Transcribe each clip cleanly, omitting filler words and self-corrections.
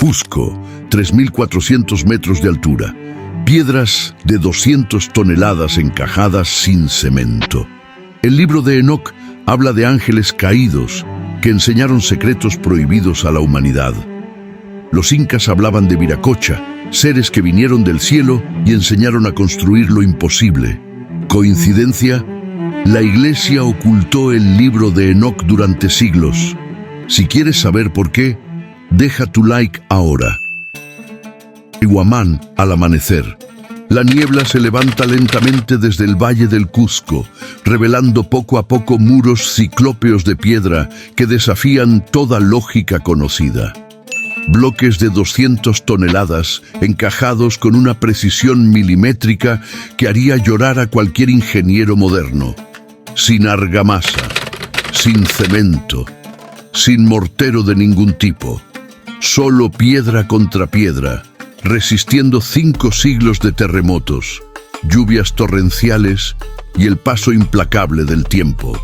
Cusco, 3.400 metros de altura. Piedras de 200 toneladas encajadas sin cemento. El libro de Enoc habla de ángeles caídos que enseñaron secretos prohibidos a la humanidad. Los incas hablaban de Viracocha, seres que vinieron del cielo y enseñaron a construir lo imposible. ¿Coincidencia? La Iglesia ocultó el libro de Enoc durante siglos. Si quieres saber por qué, deja tu like ahora. Huamán, al amanecer. La niebla se levanta lentamente desde el valle del Cusco, revelando poco a poco muros ciclópeos de piedra que desafían toda lógica conocida. Bloques de 200 toneladas encajados con una precisión milimétrica que haría llorar a cualquier ingeniero moderno. Sin argamasa, sin cemento, sin mortero de ningún tipo. Solo piedra contra piedra, resistiendo 5 siglos de terremotos, lluvias torrenciales y el paso implacable del tiempo.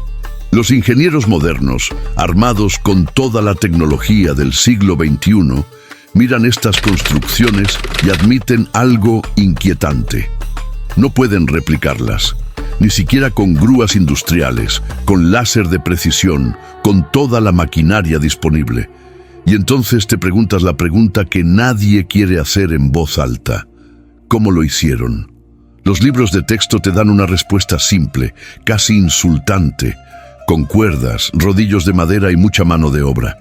Los ingenieros modernos, armados con toda la tecnología del siglo XXI, miran estas construcciones y admiten algo inquietante. No pueden replicarlas, ni siquiera con grúas industriales, con láser de precisión, con toda la maquinaria disponible. Y entonces te preguntas la pregunta que nadie quiere hacer en voz alta. ¿Cómo lo hicieron? Los libros de texto te dan una respuesta simple, casi insultante, con cuerdas, rodillos de madera y mucha mano de obra.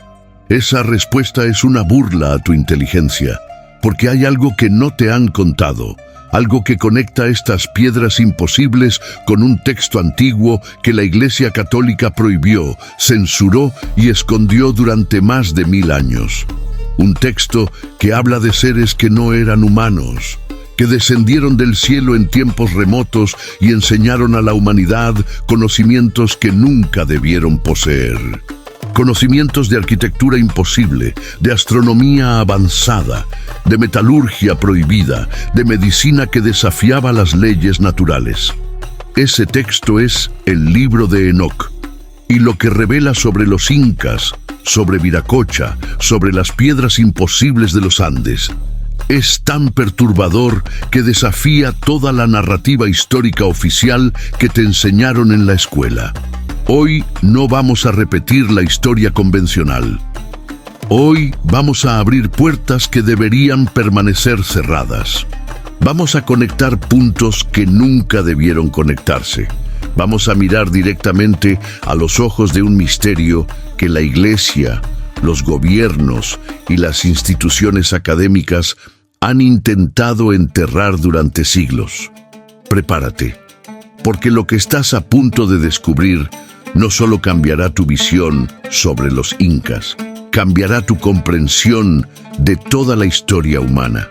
Esa respuesta es una burla a tu inteligencia, porque hay algo que no te han contado, algo que conecta estas piedras imposibles con un texto antiguo que la Iglesia Católica prohibió, censuró y escondió durante más de 1000 años. Un texto que habla de seres que no eran humanos, que descendieron del cielo en tiempos remotos y enseñaron a la humanidad conocimientos que nunca debieron poseer. Conocimientos de arquitectura imposible, de astronomía avanzada, de metalurgia prohibida, de medicina que desafiaba las leyes naturales. Ese texto es el libro de Enoc, y lo que revela sobre los incas, sobre Viracocha, sobre las piedras imposibles de los Andes, es tan perturbador que desafía toda la narrativa histórica oficial que te enseñaron en la escuela. Hoy no vamos a repetir la historia convencional. Hoy vamos a abrir puertas que deberían permanecer cerradas. Vamos a conectar puntos que nunca debieron conectarse. Vamos a mirar directamente a los ojos de un misterio que la Iglesia, los gobiernos y las instituciones académicas han intentado enterrar durante siglos. Prepárate, porque lo que estás a punto de descubrir no solo cambiará tu visión sobre los incas, cambiará tu comprensión de toda la historia humana.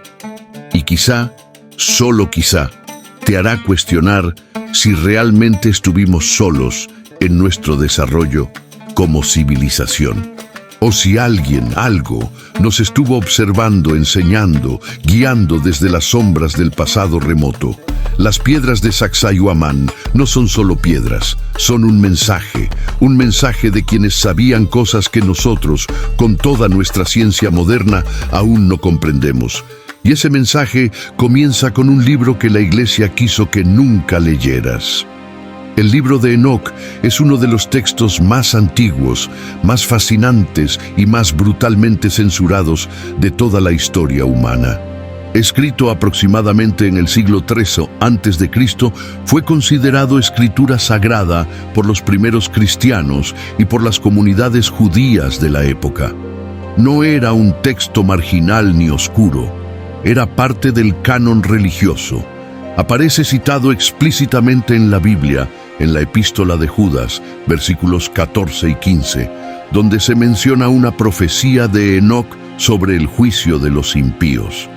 Y quizá, solo quizá, te hará cuestionar si realmente estuvimos solos en nuestro desarrollo como civilización. O si alguien, algo, nos estuvo observando, enseñando, guiando desde las sombras del pasado remoto. Las piedras de Sacsayhuamán no son solo piedras, son un mensaje de quienes sabían cosas que nosotros, con toda nuestra ciencia moderna, aún no comprendemos. Y ese mensaje comienza con un libro que la Iglesia quiso que nunca leyeras. El libro de Enoc es uno de los textos más antiguos, más fascinantes y más brutalmente censurados de toda la historia humana. Escrito aproximadamente en el siglo III a.C., fue considerado escritura sagrada por los primeros cristianos y por las comunidades judías de la época. No era un texto marginal ni oscuro, era parte del canon religioso. Aparece citado explícitamente en la Biblia, en la Epístola de Judas, versículos 14 y 15, donde se menciona una profecía de Enoc sobre el juicio de los impíos.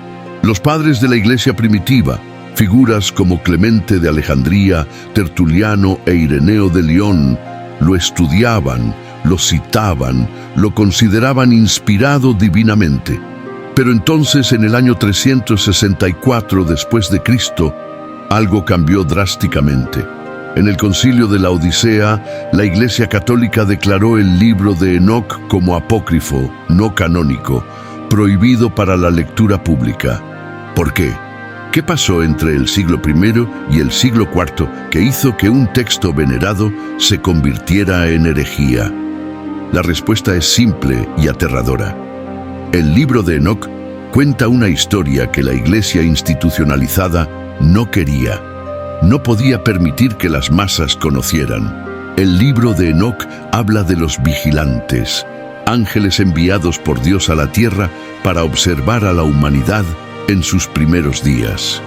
Los padres de la Iglesia primitiva, figuras como Clemente de Alejandría, Tertuliano e Ireneo de León, lo estudiaban, lo citaban, lo consideraban inspirado divinamente. Pero entonces, en el año 364 después de Cristo, algo cambió drásticamente. En el Concilio de la Odisea, la Iglesia Católica declaró el libro de Enoc como apócrifo, no canónico, prohibido para la lectura pública. ¿Por qué? ¿Qué pasó entre el siglo I y el siglo IV que hizo que un texto venerado se convirtiera en herejía? La respuesta es simple y aterradora. El libro de Enoc cuenta una historia que la Iglesia institucionalizada no quería. No podía permitir que las masas conocieran. El libro de Enoc habla de los vigilantes, ángeles enviados por Dios a la tierra para observar a la humanidad en sus primeros días.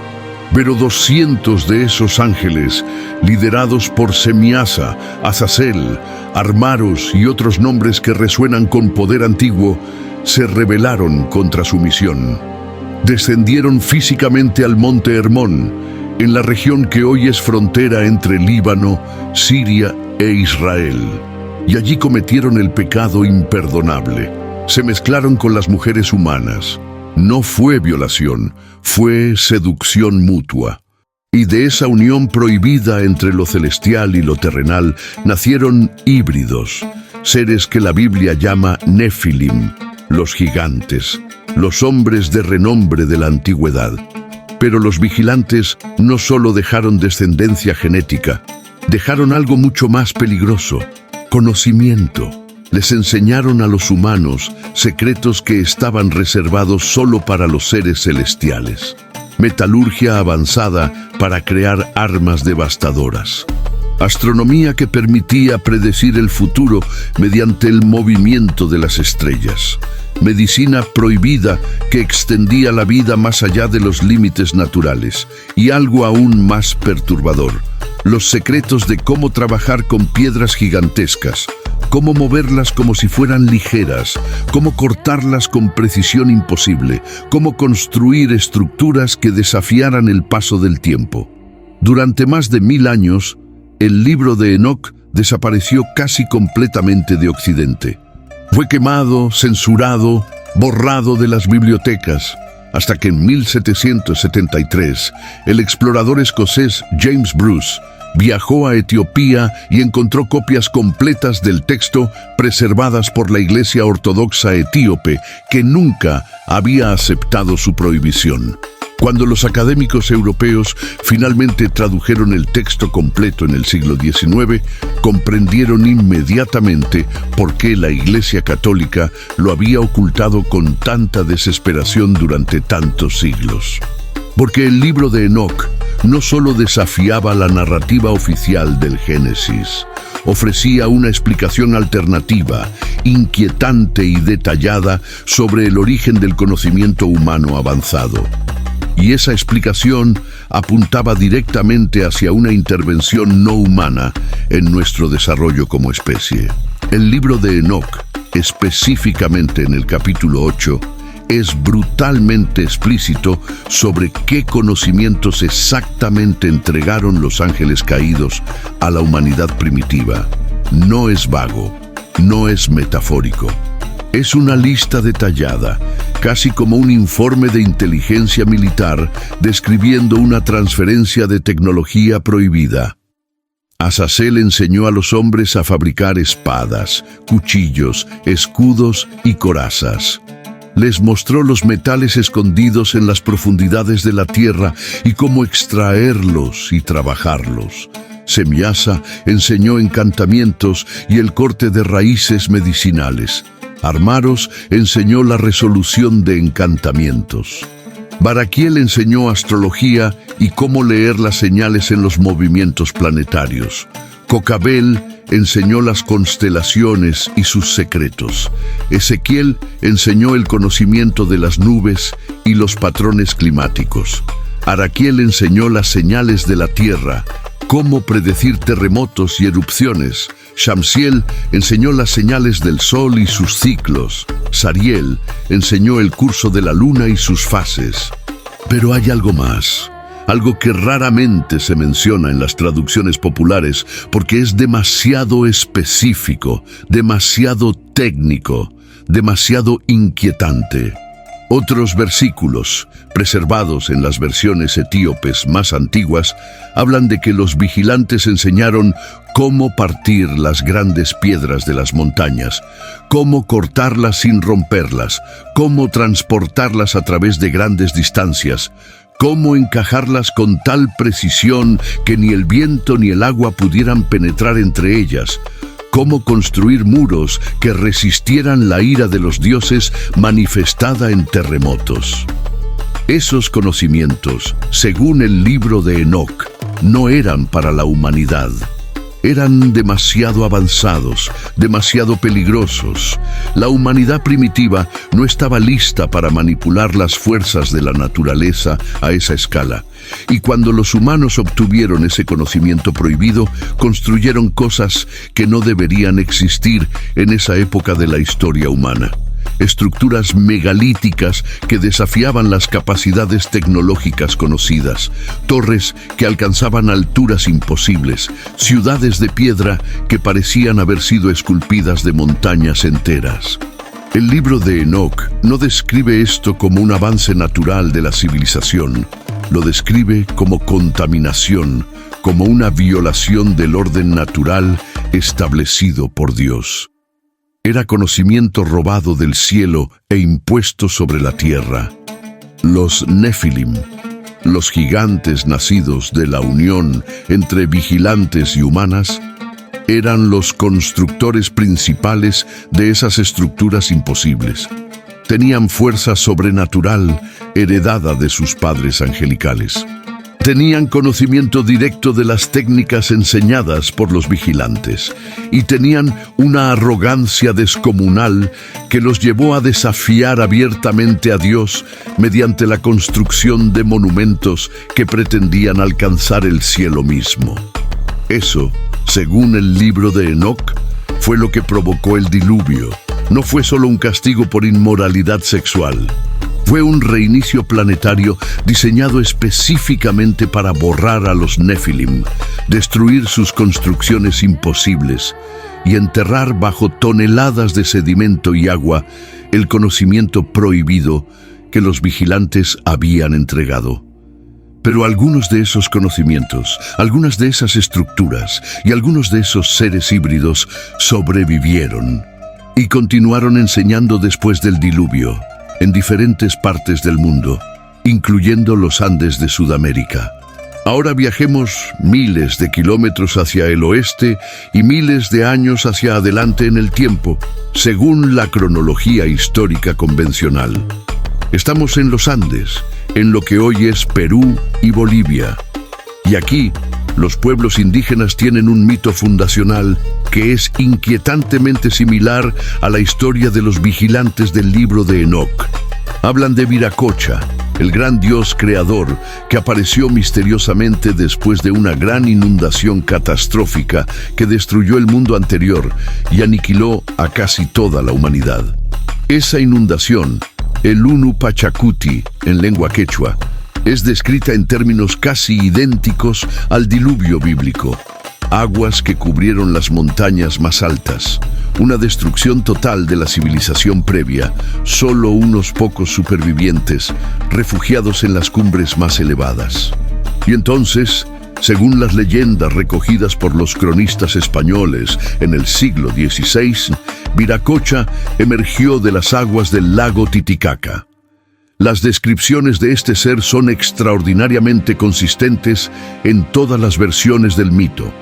Pero 200 de esos ángeles, liderados por Semiasa, Azazel, Armaros y otros nombres que resuenan con poder antiguo, se rebelaron contra su misión. Descendieron físicamente al monte Hermón, en la región que hoy es frontera entre Líbano, Siria e Israel, y allí cometieron el pecado imperdonable. Se mezclaron con las mujeres humanas. No fue violación, fue seducción mutua. Y de esa unión prohibida entre lo celestial y lo terrenal nacieron híbridos, seres que la Biblia llama Nefilim, los gigantes, los hombres de renombre de la antigüedad. Pero los vigilantes no solo dejaron descendencia genética, dejaron algo mucho más peligroso: conocimiento. Les enseñaron a los humanos secretos que estaban reservados solo para los seres celestiales. Metalurgia avanzada para crear armas devastadoras. Astronomía que permitía predecir el futuro mediante el movimiento de las estrellas. Medicina prohibida que extendía la vida más allá de los límites naturales. Y algo aún más perturbador: los secretos de cómo trabajar con piedras gigantescas, cómo moverlas como si fueran ligeras, cómo cortarlas con precisión imposible, cómo construir estructuras que desafiaran el paso del tiempo. Durante más de 1000 años, el libro de Enoc desapareció casi completamente de Occidente. Fue quemado, censurado, borrado de las bibliotecas, hasta que en 1773 el explorador escocés James Bruce viajó a Etiopía y encontró copias completas del texto preservadas por la Iglesia Ortodoxa etíope, que nunca había aceptado su prohibición. Cuando los académicos europeos finalmente tradujeron el texto completo en el siglo XIX, comprendieron inmediatamente por qué la Iglesia Católica lo había ocultado con tanta desesperación durante tantos siglos. Porque el libro de Enoc no solo desafiaba la narrativa oficial del Génesis, ofrecía una explicación alternativa, inquietante y detallada sobre el origen del conocimiento humano avanzado. Y esa explicación apuntaba directamente hacia una intervención no humana en nuestro desarrollo como especie. El libro de Enoc, específicamente en el capítulo 8, es brutalmente explícito sobre qué conocimientos exactamente entregaron los ángeles caídos a la humanidad primitiva. No es vago, no es metafórico. Es una lista detallada, casi como un informe de inteligencia militar describiendo una transferencia de tecnología prohibida. Azazel enseñó a los hombres a fabricar espadas, cuchillos, escudos y corazas. Les mostró los metales escondidos en las profundidades de la tierra y cómo extraerlos y trabajarlos. Semiasa enseñó encantamientos y el corte de raíces medicinales. Armaros enseñó la resolución de encantamientos. Baraquiel enseñó astrología y cómo leer las señales en los movimientos planetarios. Cocabel enseñó las constelaciones y sus secretos. Ezequiel enseñó el conocimiento de las nubes y los patrones climáticos. Araquiel enseñó las señales de la tierra, cómo predecir terremotos y erupciones. Shamsiel enseñó las señales del sol y sus ciclos. Sariel enseñó el curso de la luna y sus fases. Pero hay algo más, algo que raramente se menciona en las traducciones populares porque es demasiado específico, demasiado técnico, demasiado inquietante. Otros versículos, preservados en las versiones etíopes más antiguas, hablan de que los vigilantes enseñaron cómo partir las grandes piedras de las montañas, cómo cortarlas sin romperlas, cómo transportarlas a través de grandes distancias, cómo encajarlas con tal precisión que ni el viento ni el agua pudieran penetrar entre ellas, cómo construir muros que resistieran la ira de los dioses manifestada en terremotos. Esos conocimientos, según el libro de Enoc, no eran para la humanidad. Eran demasiado avanzados, demasiado peligrosos. La humanidad primitiva no estaba lista para manipular las fuerzas de la naturaleza a esa escala. Y cuando los humanos obtuvieron ese conocimiento prohibido, construyeron cosas que no deberían existir en esa época de la historia humana. Estructuras megalíticas que desafiaban las capacidades tecnológicas conocidas, torres que alcanzaban alturas imposibles, ciudades de piedra que parecían haber sido esculpidas de montañas enteras. El libro de Enoc no describe esto como un avance natural de la civilización, lo describe como contaminación, como una violación del orden natural establecido por Dios. Era conocimiento robado del cielo e impuesto sobre la tierra. Los Nefilim, los gigantes nacidos de la unión entre vigilantes y humanas, eran los constructores principales de esas estructuras imposibles. Tenían fuerza sobrenatural heredada de sus padres angelicales. Tenían conocimiento directo de las técnicas enseñadas por los vigilantes y tenían una arrogancia descomunal que los llevó a desafiar abiertamente a Dios mediante la construcción de monumentos que pretendían alcanzar el cielo mismo. Eso, según el libro de Enoc, fue lo que provocó el diluvio. No fue solo un castigo por inmoralidad sexual. Fue un reinicio planetario diseñado específicamente para borrar a los Nefilim, destruir sus construcciones imposibles y enterrar bajo toneladas de sedimento y agua el conocimiento prohibido que los vigilantes habían entregado. Pero algunos de esos conocimientos, algunas de esas estructuras y algunos de esos seres híbridos sobrevivieron y continuaron enseñando después del diluvio en diferentes partes del mundo, incluyendo los Andes de Sudamérica. Ahora viajemos miles de kilómetros hacia el oeste y miles de años hacia adelante en el tiempo, según la cronología histórica convencional. Estamos en los Andes, en lo que hoy es Perú y Bolivia. Y aquí, los pueblos indígenas tienen un mito fundacional que es inquietantemente similar a la historia de los vigilantes del libro de Enoc. Hablan de Viracocha, el gran dios creador que apareció misteriosamente después de una gran inundación catastrófica que destruyó el mundo anterior y aniquiló a casi toda la humanidad. Esa inundación, el Unu Pachacuti en lengua quechua, es descrita en términos casi idénticos al diluvio bíblico. Aguas que cubrieron las montañas más altas, una destrucción total de la civilización previa, solo unos pocos supervivientes, refugiados en las cumbres más elevadas. Y entonces, según las leyendas recogidas por los cronistas españoles en el siglo XVI, Viracocha emergió de las aguas del lago Titicaca. Las descripciones de este ser son extraordinariamente consistentes en todas las versiones del mito.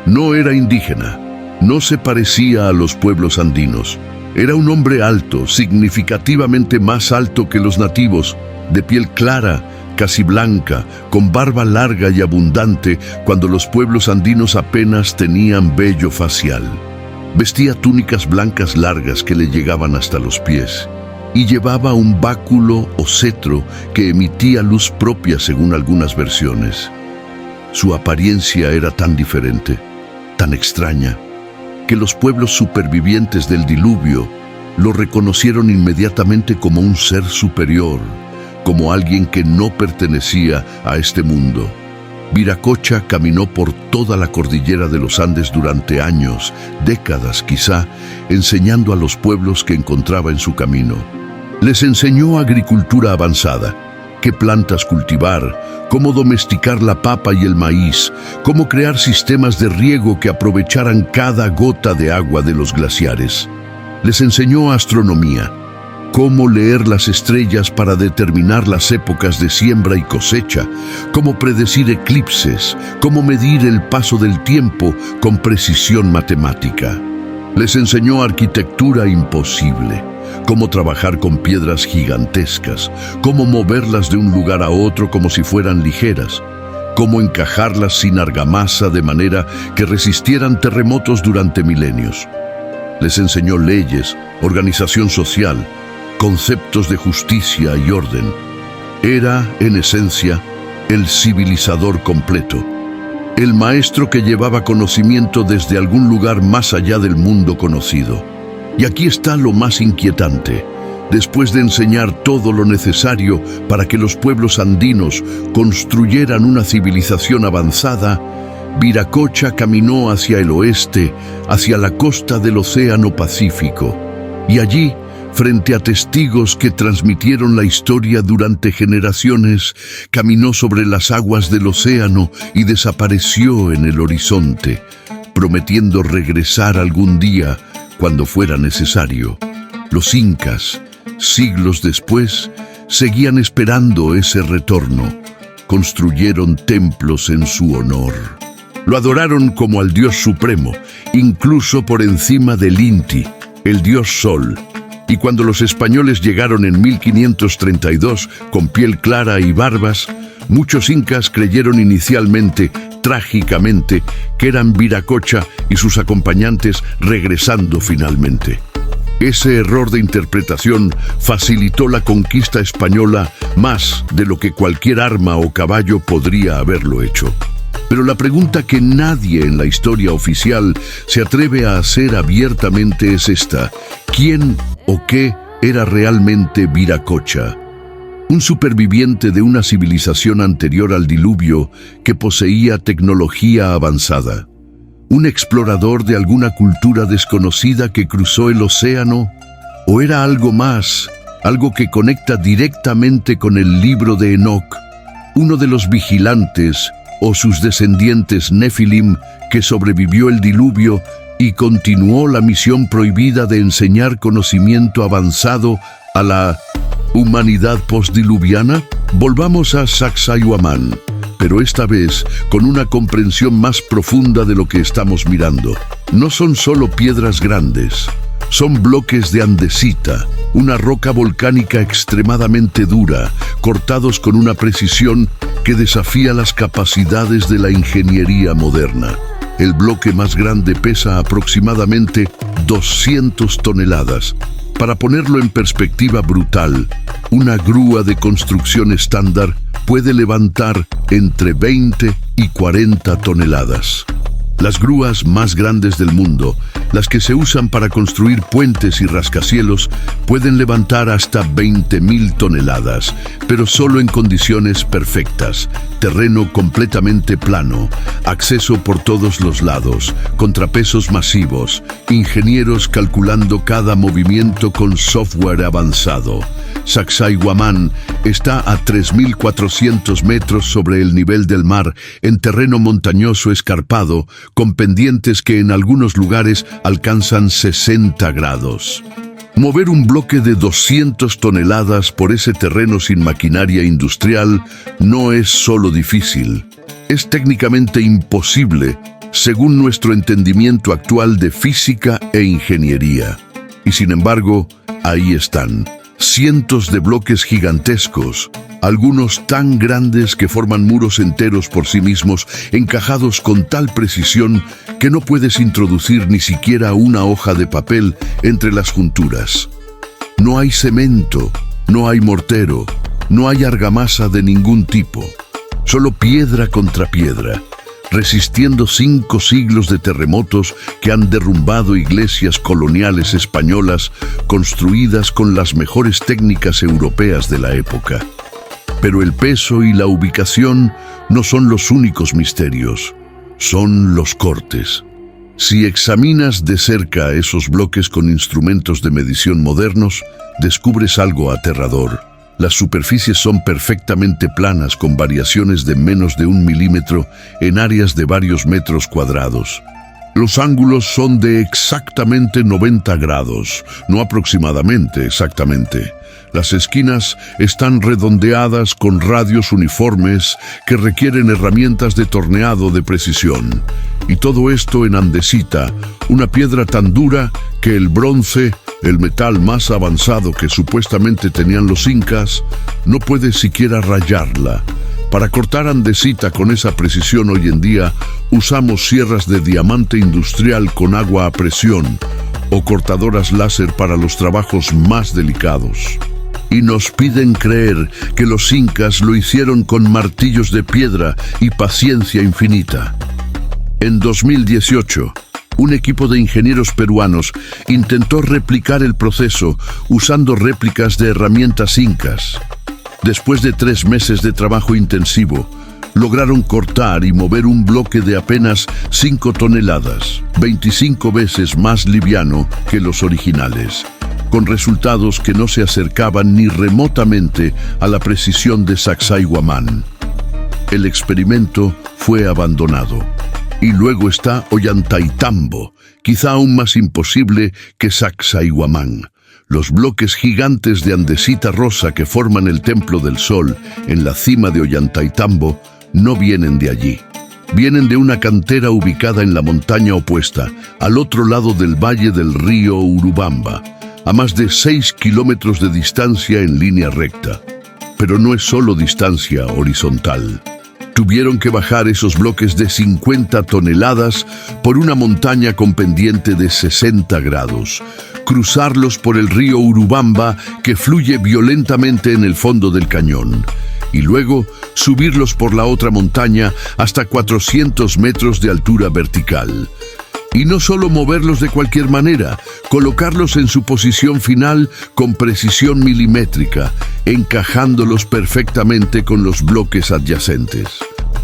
No era indígena, no se parecía a los pueblos andinos. Era un hombre alto, significativamente más alto que los nativos, de piel clara, casi blanca, con barba larga y abundante, cuando los pueblos andinos apenas tenían vello facial. Vestía túnicas blancas largas que le llegaban hasta los pies, y llevaba un báculo o cetro que emitía luz propia según algunas versiones. Su apariencia era tan diferente, tan extraña, que los pueblos supervivientes del diluvio lo reconocieron inmediatamente como un ser superior, como alguien que no pertenecía a este mundo. Viracocha caminó por toda la cordillera de los Andes durante años, décadas quizá, enseñando a los pueblos que encontraba en su camino. Les enseñó agricultura avanzada, qué plantas cultivar, cómo domesticar la papa y el maíz, cómo crear sistemas de riego que aprovecharan cada gota de agua de los glaciares. Les enseñó astronomía, cómo leer las estrellas para determinar las épocas de siembra y cosecha, cómo predecir eclipses, cómo medir el paso del tiempo con precisión matemática. Les enseñó arquitectura imposible, cómo trabajar con piedras gigantescas, cómo moverlas de un lugar a otro como si fueran ligeras, cómo encajarlas sin argamasa de manera que resistieran terremotos durante milenios. Les enseñó leyes, organización social, conceptos de justicia y orden. Era, en esencia, el civilizador completo, el maestro que llevaba conocimiento desde algún lugar más allá del mundo conocido. Y aquí está lo más inquietante. Después de enseñar todo lo necesario para que los pueblos andinos construyeran una civilización avanzada, Viracocha caminó hacia el oeste, hacia la costa del Océano Pacífico. Y allí, frente a testigos que transmitieron la historia durante generaciones, caminó sobre las aguas del océano y desapareció en el horizonte, prometiendo regresar algún día cuando fuera necesario. Los incas, siglos después, seguían esperando ese retorno. Construyeron templos en su honor. Lo adoraron como al Dios Supremo, incluso por encima del Inti, el Dios Sol. Y cuando los españoles llegaron en 1532 con piel clara y barbas, muchos incas creyeron inicialmente, trágicamente, que eran Viracocha y sus acompañantes regresando finalmente. Ese error de interpretación facilitó la conquista española más de lo que cualquier arma o caballo podría haberlo hecho. Pero la pregunta que nadie en la historia oficial se atreve a hacer abiertamente es esta: ¿quién o qué era realmente Viracocha? Un superviviente de una civilización anterior al diluvio que poseía tecnología avanzada. ¿Un explorador de alguna cultura desconocida que cruzó el océano? ¿O era algo más, algo que conecta directamente con el libro de Enoc, uno de los vigilantes o sus descendientes Nefilim que sobrevivió el diluvio y continuó la misión prohibida de enseñar conocimiento avanzado a la humanidad postdiluviana? Volvamos a Sacsayhuamán, pero esta vez con una comprensión más profunda de lo que estamos mirando. No son solo piedras grandes, son bloques de andesita, una roca volcánica extremadamente dura, cortados con una precisión que desafía las capacidades de la ingeniería moderna. El bloque más grande pesa aproximadamente 200 toneladas. Para ponerlo en perspectiva brutal, una grúa de construcción estándar puede levantar entre 20 y 40 toneladas. Las grúas más grandes del mundo, las que se usan para construir puentes y rascacielos, pueden levantar hasta 20.000 toneladas, pero solo en condiciones perfectas, terreno completamente plano, acceso por todos los lados, contrapesos masivos, ingenieros calculando cada movimiento con software avanzado. Sacsayhuamán está a 3.400 metros sobre el nivel del mar, en terreno montañoso escarpado, con pendientes que en algunos lugares alcanzan 60 grados. Mover un bloque de 200 toneladas por ese terreno sin maquinaria industrial no es solo difícil, es técnicamente imposible, según nuestro entendimiento actual de física e ingeniería. Y sin embargo, ahí están. Cientos de bloques gigantescos, algunos tan grandes que forman muros enteros por sí mismos, encajados con tal precisión que no puedes introducir ni siquiera una hoja de papel entre las junturas. No hay cemento, no hay mortero, no hay argamasa de ningún tipo, solo piedra contra piedra, resistiendo 5 siglos de terremotos que han derrumbado iglesias coloniales españolas construidas con las mejores técnicas europeas de la época. Pero el peso y la ubicación no son los únicos misterios, son los cortes. Si examinas de cerca esos bloques con instrumentos de medición modernos, descubres algo aterrador. Las superficies son perfectamente planas con variaciones de menos de 1 milímetro en áreas de varios metros cuadrados. Los ángulos son de exactamente 90 grados, no aproximadamente, exactamente. Las esquinas están redondeadas con radios uniformes que requieren herramientas de torneado de precisión. Y todo esto en andesita, una piedra tan dura que el bronce, el metal más avanzado que supuestamente tenían los incas, no puede siquiera rayarla. Para cortar andesita con esa precisión hoy en día, usamos sierras de diamante industrial con agua a presión o cortadoras láser para los trabajos más delicados. Y nos piden creer que los incas lo hicieron con martillos de piedra y paciencia infinita. En 2018, un equipo de ingenieros peruanos intentó replicar el proceso usando réplicas de herramientas incas. Después de 3 meses de trabajo intensivo, lograron cortar y mover un bloque de apenas 5 toneladas, 25 veces más liviano que los originales, con resultados que no se acercaban ni remotamente a la precisión de Sacsayhuamán. El experimento fue abandonado. Y luego está Ollantaytambo, quizá aún más imposible que Sacsayhuamán. Los bloques gigantes de andesita rosa que forman el Templo del Sol en la cima de Ollantaytambo no vienen de allí. Vienen de una cantera ubicada en la montaña opuesta, al otro lado del valle del río Urubamba, a más de 6 kilómetros de distancia en línea recta. Pero no es solo distancia horizontal. Tuvieron que bajar esos bloques de 50 toneladas por una montaña con pendiente de 60 grados, cruzarlos por el río Urubamba que fluye violentamente en el fondo del cañón, y luego subirlos por la otra montaña hasta 400 metros de altura vertical. Y no solo moverlos de cualquier manera, colocarlos en su posición final con precisión milimétrica, encajándolos perfectamente con los bloques adyacentes.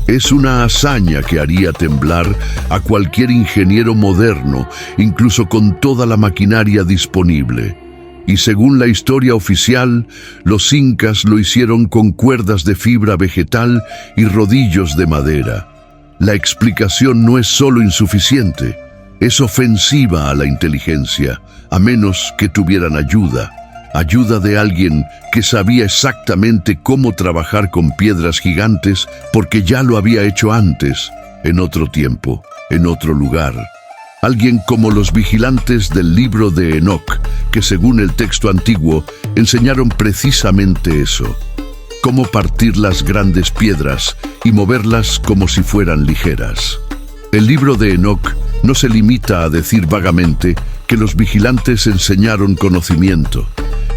Es una hazaña que haría temblar a cualquier ingeniero moderno, incluso con toda la maquinaria disponible. Y según la historia oficial, los incas lo hicieron con cuerdas de fibra vegetal y rodillos de madera. La explicación no es solo insuficiente, es ofensiva a la inteligencia, a menos que tuvieran ayuda de alguien que sabía exactamente cómo trabajar con piedras gigantes porque ya lo había hecho antes, en otro tiempo, en otro lugar. Alguien como los vigilantes del libro de Enoc, que según el texto antiguo enseñaron precisamente eso: cómo partir las grandes piedras y moverlas como si fueran ligeras. El libro de Enoc no se limita a decir vagamente que los vigilantes enseñaron conocimiento.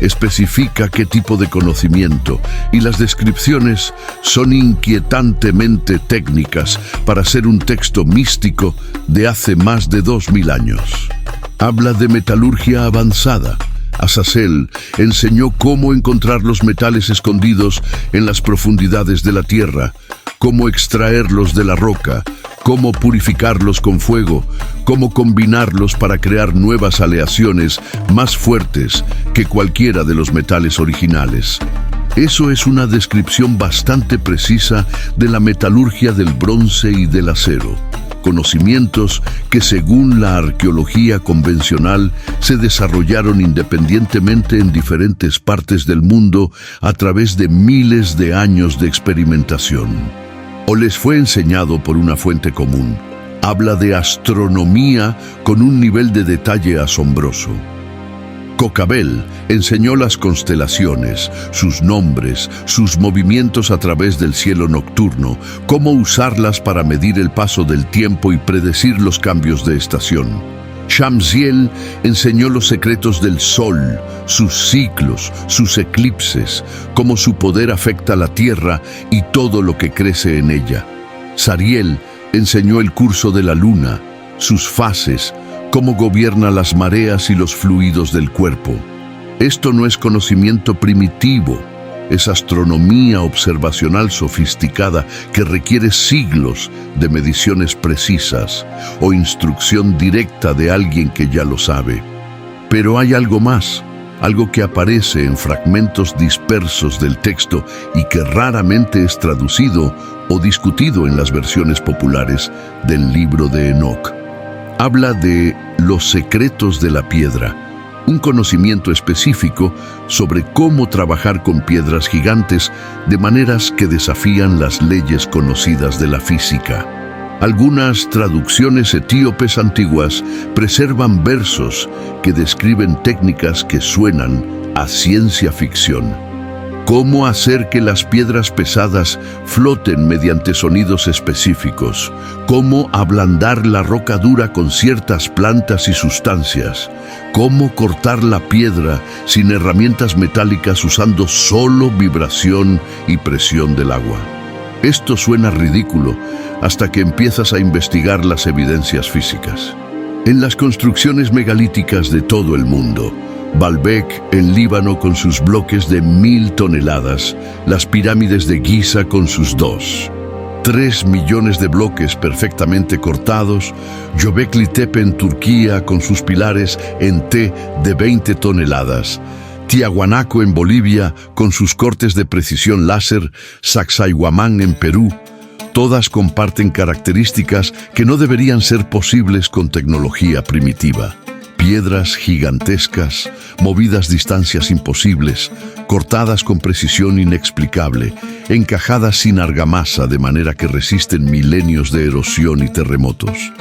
Especifica qué tipo de conocimiento, y las descripciones son inquietantemente técnicas para ser un texto místico de hace más de 2000 años. Habla de metalurgia avanzada. Azazel enseñó cómo encontrar los metales escondidos en las profundidades de la tierra, cómo extraerlos de la roca, cómo purificarlos con fuego, cómo combinarlos para crear nuevas aleaciones más fuertes que cualquiera de los metales originales. Eso es una descripción bastante precisa de la metalurgia del bronce y del acero, conocimientos que según la arqueología convencional se desarrollaron independientemente en diferentes partes del mundo a través de miles de años de experimentación. O les fue enseñado por una fuente común. Habla de astronomía con un nivel de detalle asombroso. Cocabel enseñó las constelaciones, sus nombres, sus movimientos a través del cielo nocturno, cómo usarlas para medir el paso del tiempo y predecir los cambios de estación. Shamsiel enseñó los secretos del sol, sus ciclos, sus eclipses, cómo su poder afecta a la tierra y todo lo que crece en ella. Sariel enseñó el curso de la luna, sus fases, cómo gobierna las mareas y los fluidos del cuerpo. Esto no es conocimiento primitivo, es astronomía observacional sofisticada que requiere siglos de mediciones precisas o instrucción directa de alguien que ya lo sabe. Pero hay algo más, algo que aparece en fragmentos dispersos del texto y que raramente es traducido o discutido en las versiones populares del libro de Enoc. Habla de los secretos de la piedra, un conocimiento específico sobre cómo trabajar con piedras gigantes de maneras que desafían las leyes conocidas de la física. Algunas traducciones etíopes antiguas preservan versos que describen técnicas que suenan a ciencia ficción. Cómo hacer que las piedras pesadas floten mediante sonidos específicos. Cómo ablandar la roca dura con ciertas plantas y sustancias. Cómo cortar la piedra sin herramientas metálicas usando solo vibración y presión del agua. Esto suena ridículo hasta que empiezas a investigar las evidencias físicas. En las construcciones megalíticas de todo el mundo, Baalbek en Líbano con sus bloques de 1000 toneladas, las pirámides de Giza con sus 3 millones de bloques perfectamente cortados, Göbekli Tepe en Turquía con sus pilares en T de 20 toneladas, Tiahuanaco en Bolivia con sus cortes de precisión láser, Sacsayhuamán en Perú, todas comparten características que no deberían ser posibles con tecnología primitiva. Piedras gigantescas, movidas distancias imposibles, cortadas con precisión inexplicable, encajadas sin argamasa de manera que resisten milenios de erosión y terremotos.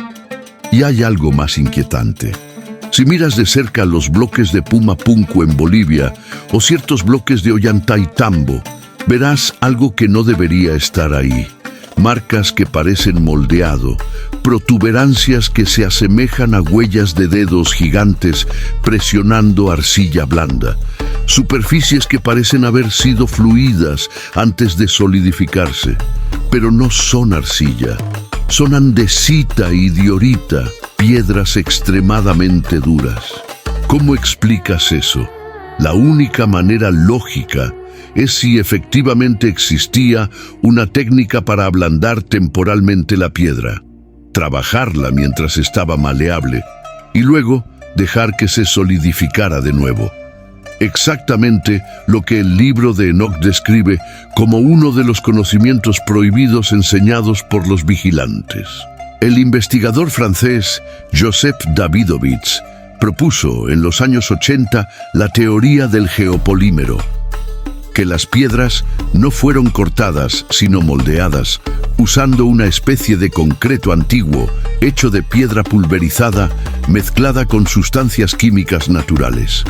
Y hay algo más inquietante. Si miras de cerca los bloques de Pumapunku en Bolivia o ciertos bloques de Ollantaytambo, verás algo que no debería estar ahí. Marcas que parecen moldeado, protuberancias que se asemejan a huellas de dedos gigantes presionando arcilla blanda, superficies que parecen haber sido fluidas antes de solidificarse, pero no son arcilla, son andesita y diorita, piedras extremadamente duras. ¿Cómo explicas eso? La única manera lógica es si efectivamente existía una técnica para ablandar temporalmente la piedra, trabajarla mientras estaba maleable y luego dejar que se solidificara de nuevo. Exactamente lo que el libro de Enoc describe como uno de los conocimientos prohibidos enseñados por los vigilantes. El investigador francés Joseph Davidovits propuso en los años 80 la teoría del geopolímero, que las piedras no fueron cortadas, sino moldeadas, usando una especie de concreto antiguo, hecho de piedra pulverizada, mezclada con sustancias químicas naturales.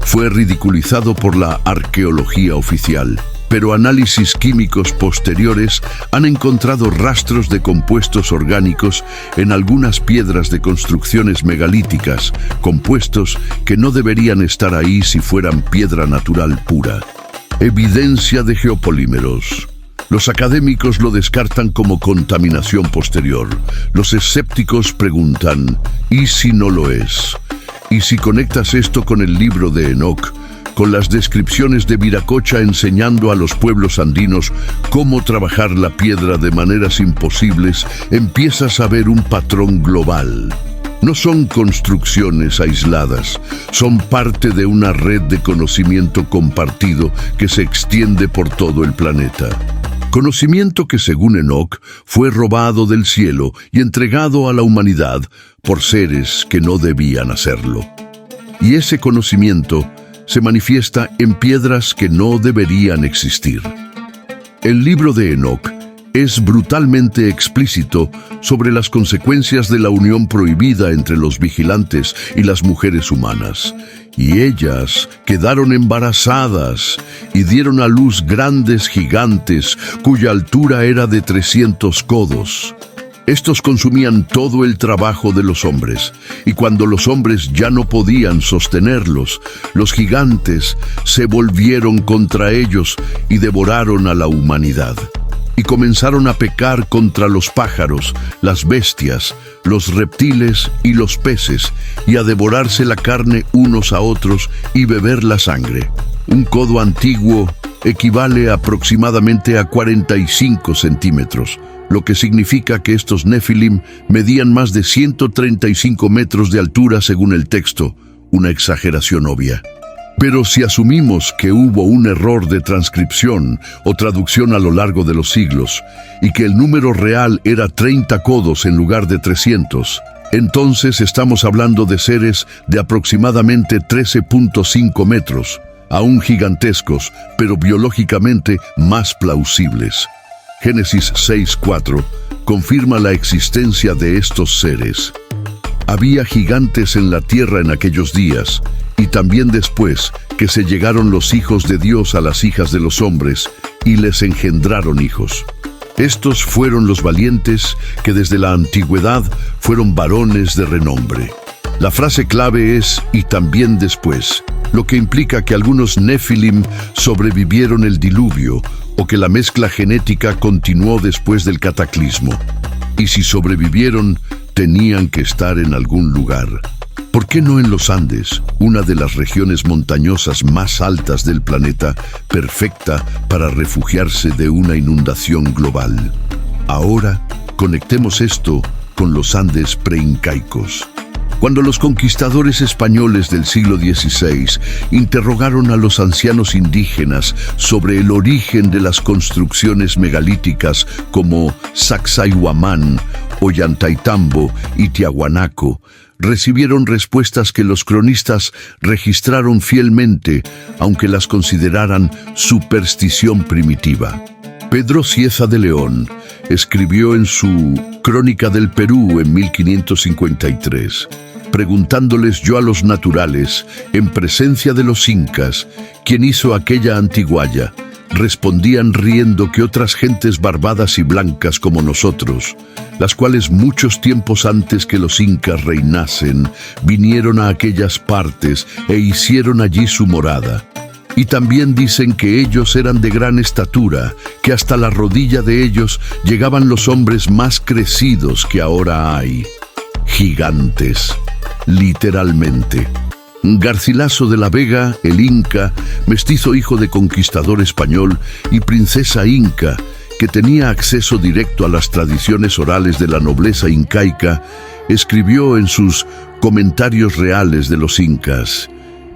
Fue ridiculizado por la arqueología oficial, pero análisis químicos posteriores han encontrado rastros de compuestos orgánicos en algunas piedras de construcciones megalíticas, compuestos que no deberían estar ahí si fueran piedra natural pura. Evidencia de geopolímeros. Los académicos lo descartan como contaminación posterior. Los escépticos preguntan, ¿y si no lo es? Y si conectas esto con el libro de Enoc, con las descripciones de Viracocha enseñando a los pueblos andinos cómo trabajar la piedra de maneras imposibles, empiezas a ver un patrón global. No son construcciones aisladas, son parte de una red de conocimiento compartido que se extiende por todo el planeta. Conocimiento que, según Enoc, fue robado del cielo y entregado a la humanidad por seres que no debían hacerlo. Y ese conocimiento se manifiesta en piedras que no deberían existir. El libro de Enoc es brutalmente explícito sobre las consecuencias de la unión prohibida entre los vigilantes y las mujeres humanas. Y ellas quedaron embarazadas y dieron a luz grandes gigantes cuya altura era de 300 codos. Estos consumían todo el trabajo de los hombres, y cuando los hombres ya no podían sostenerlos, los gigantes se volvieron contra ellos y devoraron a la humanidad. Y comenzaron a pecar contra los pájaros, las bestias, los reptiles y los peces, y a devorarse la carne unos a otros y beber la sangre. Un codo antiguo equivale aproximadamente a 45 centímetros, lo que significa que estos Nefilim medían más de 135 metros de altura según el texto, una exageración obvia. Pero si asumimos que hubo un error de transcripción o traducción a lo largo de los siglos y que el número real era 30 codos en lugar de 300, entonces estamos hablando de seres de aproximadamente 13.5 metros, aún gigantescos, pero biológicamente más plausibles. Génesis 6:4 confirma la existencia de estos seres. Había gigantes en la tierra en aquellos días, y también después que se llegaron los hijos de Dios a las hijas de los hombres, y les engendraron hijos. Estos fueron los valientes que desde la antigüedad fueron varones de renombre. La frase clave es «y también después», lo que implica que algunos Nefilim sobrevivieron el diluvio o que la mezcla genética continuó después del cataclismo. Y si sobrevivieron, tenían que estar en algún lugar. ¿Por qué no en los Andes, una de las regiones montañosas más altas del planeta, perfecta para refugiarse de una inundación global? Ahora, conectemos esto con los Andes preincaicos. Cuando los conquistadores españoles del siglo XVI interrogaron a los ancianos indígenas sobre el origen de las construcciones megalíticas como Sacsayhuamán, Ollantaytambo y Tiahuanaco, recibieron respuestas que los cronistas registraron fielmente, aunque las consideraran superstición primitiva. Pedro Cieza de León escribió en su Crónica del Perú en 1553, preguntándoles yo a los naturales, en presencia de los incas, ¿quién hizo aquella antiguaya? Respondían riendo que otras gentes barbadas y blancas como nosotros, las cuales muchos tiempos antes que los incas reinasen, vinieron a aquellas partes e hicieron allí su morada. Y también dicen que ellos eran de gran estatura, que hasta la rodilla de ellos llegaban los hombres más crecidos que ahora hay. Gigantes, literalmente. Garcilaso de la Vega, el Inca, mestizo hijo de conquistador español y princesa inca, que tenía acceso directo a las tradiciones orales de la nobleza incaica, escribió en sus Comentarios Reales de los Incas: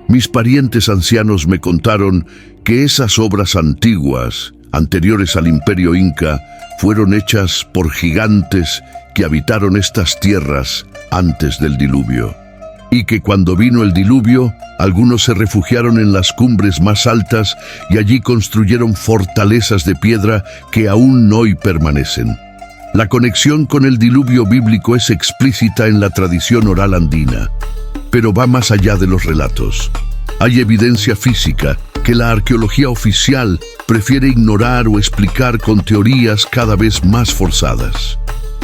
mis parientes ancianos me contaron que esas obras antiguas, anteriores al imperio inca, fueron hechas por gigantes que habitaron estas tierras antes del diluvio. Y que cuando vino el diluvio, algunos se refugiaron en las cumbres más altas y allí construyeron fortalezas de piedra que aún hoy permanecen. La conexión con el diluvio bíblico es explícita en la tradición oral andina, pero va más allá de los relatos. Hay evidencia física que la arqueología oficial prefiere ignorar o explicar con teorías cada vez más forzadas.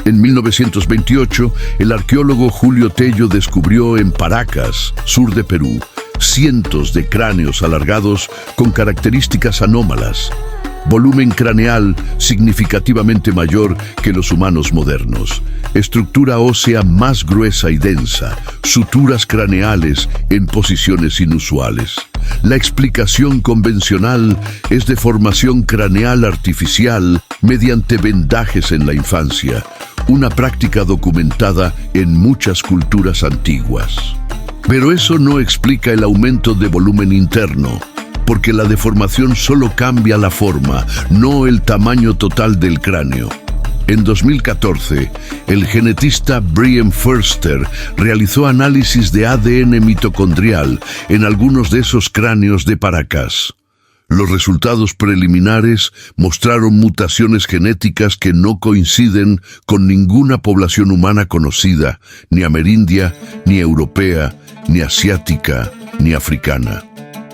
En 1928, el arqueólogo Julio Tello descubrió en Paracas, sur de Perú, cientos de cráneos alargados con características anómalas, volumen craneal significativamente mayor que los humanos modernos, estructura ósea más gruesa y densa, suturas craneales en posiciones inusuales. La explicación convencional es de formación craneal artificial mediante vendajes en la infancia, una práctica documentada en muchas culturas antiguas. Pero eso no explica el aumento de volumen interno, porque la deformación solo cambia la forma, no el tamaño total del cráneo. En 2014, el genetista Brian Foerster realizó análisis de ADN mitocondrial en algunos de esos cráneos de Paracas. Los resultados preliminares mostraron mutaciones genéticas que no coinciden con ninguna población humana conocida, ni amerindia, ni europea, ni asiática, ni africana.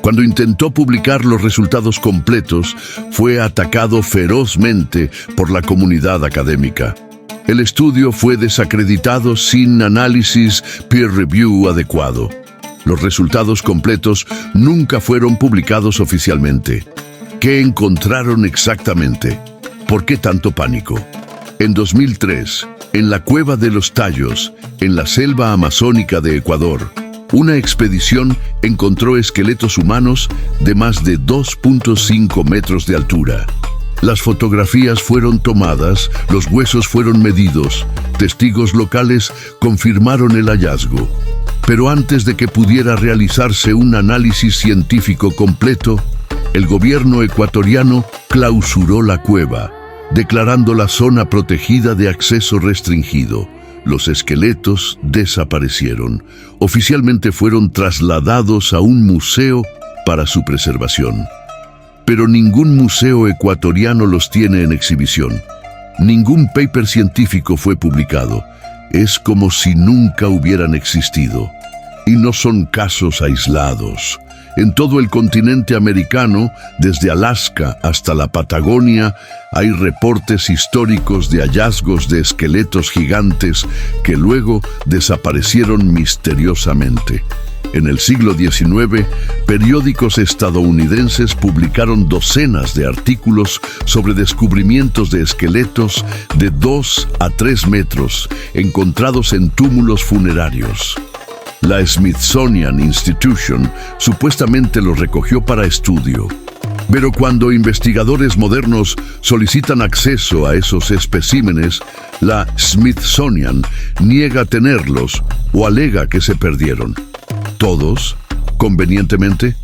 Cuando intentó publicar los resultados completos, fue atacado ferozmente por la comunidad académica. El estudio fue desacreditado sin análisis peer review adecuado. Los resultados completos nunca fueron publicados oficialmente. ¿Qué encontraron exactamente? ¿Por qué tanto pánico? En 2003, en la Cueva de los Tallos, en la selva amazónica de Ecuador, Una expedición encontró esqueletos humanos de más de 2.5 metros de altura. Las fotografías fueron tomadas, los huesos fueron medidos. Testigos locales confirmaron el hallazgo. Pero antes de que pudiera realizarse un análisis científico completo, el gobierno ecuatoriano clausuró la cueva, declarando la zona protegida de acceso restringido. Los esqueletos desaparecieron. Oficialmente fueron trasladados a un museo para su preservación. Pero ningún museo ecuatoriano los tiene en exhibición. Ningún paper científico fue publicado. Es como si nunca hubieran existido. Y no son casos aislados. En todo el continente americano, desde Alaska hasta la Patagonia, hay reportes históricos de hallazgos de esqueletos gigantes que luego desaparecieron misteriosamente. En el siglo XIX, periódicos estadounidenses publicaron docenas de artículos sobre descubrimientos de esqueletos de 2 a 3 metros encontrados en túmulos funerarios. La Smithsonian Institution supuestamente los recogió para estudio. Pero cuando investigadores modernos solicitan acceso a esos especímenes, la Smithsonian niega tenerlos o alega que se perdieron. ¿Todos, convenientemente?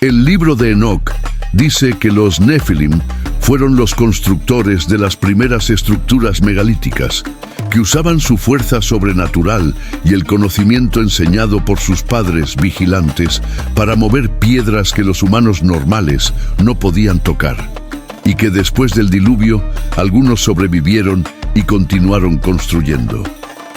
El libro de Enoc dice que los Nefilim fueron los constructores de las primeras estructuras megalíticas, que usaban su fuerza sobrenatural y el conocimiento enseñado por sus padres vigilantes para mover piedras que los humanos normales no podían tocar, y que después del diluvio algunos sobrevivieron y continuaron construyendo.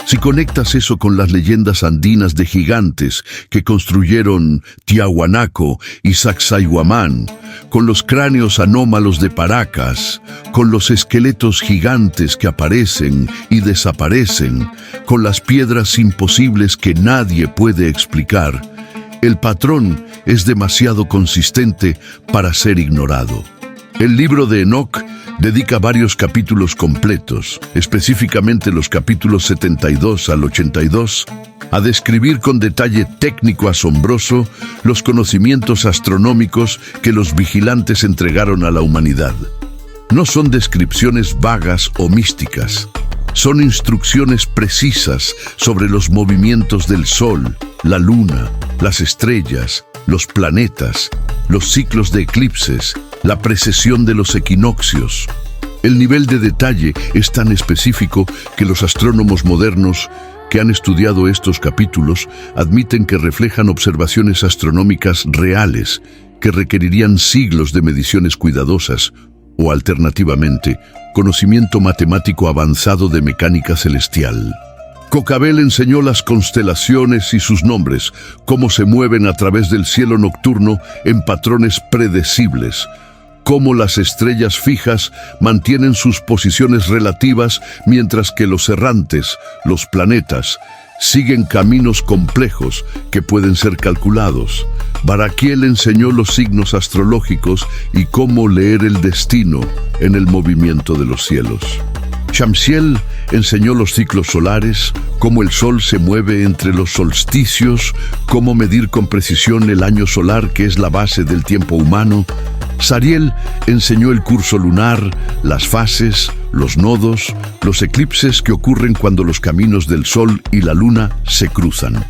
Si conectas eso con las leyendas andinas de gigantes que construyeron Tiahuanaco y Sacsayhuamán, con los cráneos anómalos de Paracas, con los esqueletos gigantes que aparecen y desaparecen, con las piedras imposibles que nadie puede explicar, el patrón es demasiado consistente para ser ignorado. El libro de Enoc dedica varios capítulos completos, específicamente los capítulos 72 al 82, a describir con detalle técnico asombroso los conocimientos astronómicos que los vigilantes entregaron a la humanidad. No son descripciones vagas o místicas, son instrucciones precisas sobre los movimientos del Sol, la Luna, las estrellas, los planetas, los ciclos de eclipses, la precesión de los equinoccios. El nivel de detalle es tan específico que los astrónomos modernos que han estudiado estos capítulos admiten que reflejan observaciones astronómicas reales que requerirían siglos de mediciones cuidadosas o, alternativamente, conocimiento matemático avanzado de mecánica celestial. Cocabel enseñó las constelaciones y sus nombres, cómo se mueven a través del cielo nocturno en patrones predecibles, cómo las estrellas fijas mantienen sus posiciones relativas mientras que los errantes, los planetas, siguen caminos complejos que pueden ser calculados. Baraquiel enseñó los signos astrológicos y cómo leer el destino en el movimiento de los cielos. Shamsiel enseñó los ciclos solares, cómo el sol se mueve entre los solsticios, cómo medir con precisión el año solar, que es la base del tiempo humano. Sariel enseñó el curso lunar, las fases, los nodos, los eclipses que ocurren cuando los caminos del sol y la luna se cruzan.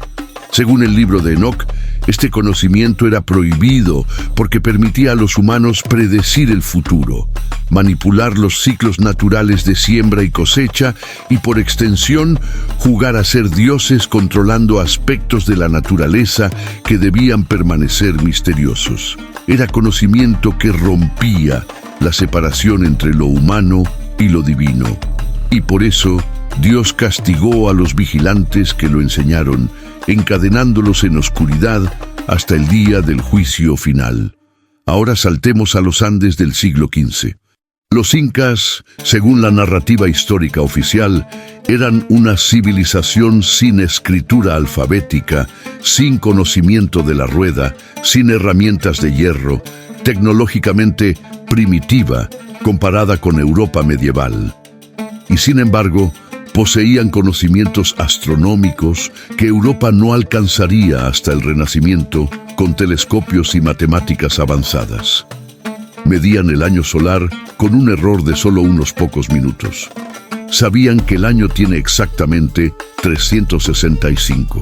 Según el libro de Enoc, este conocimiento era prohibido porque permitía a los humanos predecir el futuro, manipular los ciclos naturales de siembra y cosecha y, por extensión, jugar a ser dioses controlando aspectos de la naturaleza que debían permanecer misteriosos. Era conocimiento que rompía la separación entre lo humano y lo divino. Y por eso, Dios castigó a los vigilantes que lo enseñaron, encadenándolos en oscuridad hasta el día del juicio final. Ahora saltemos a los Andes del siglo XV. Los incas, según la narrativa histórica oficial, eran una civilización sin escritura alfabética, sin conocimiento de la rueda, sin herramientas de hierro, tecnológicamente primitiva comparada con Europa medieval. Y sin embargo, Poseían conocimientos astronómicos que Europa no alcanzaría hasta el Renacimiento con telescopios y matemáticas avanzadas. Medían el año solar con un error de solo unos pocos minutos. Sabían que el año tiene exactamente 365.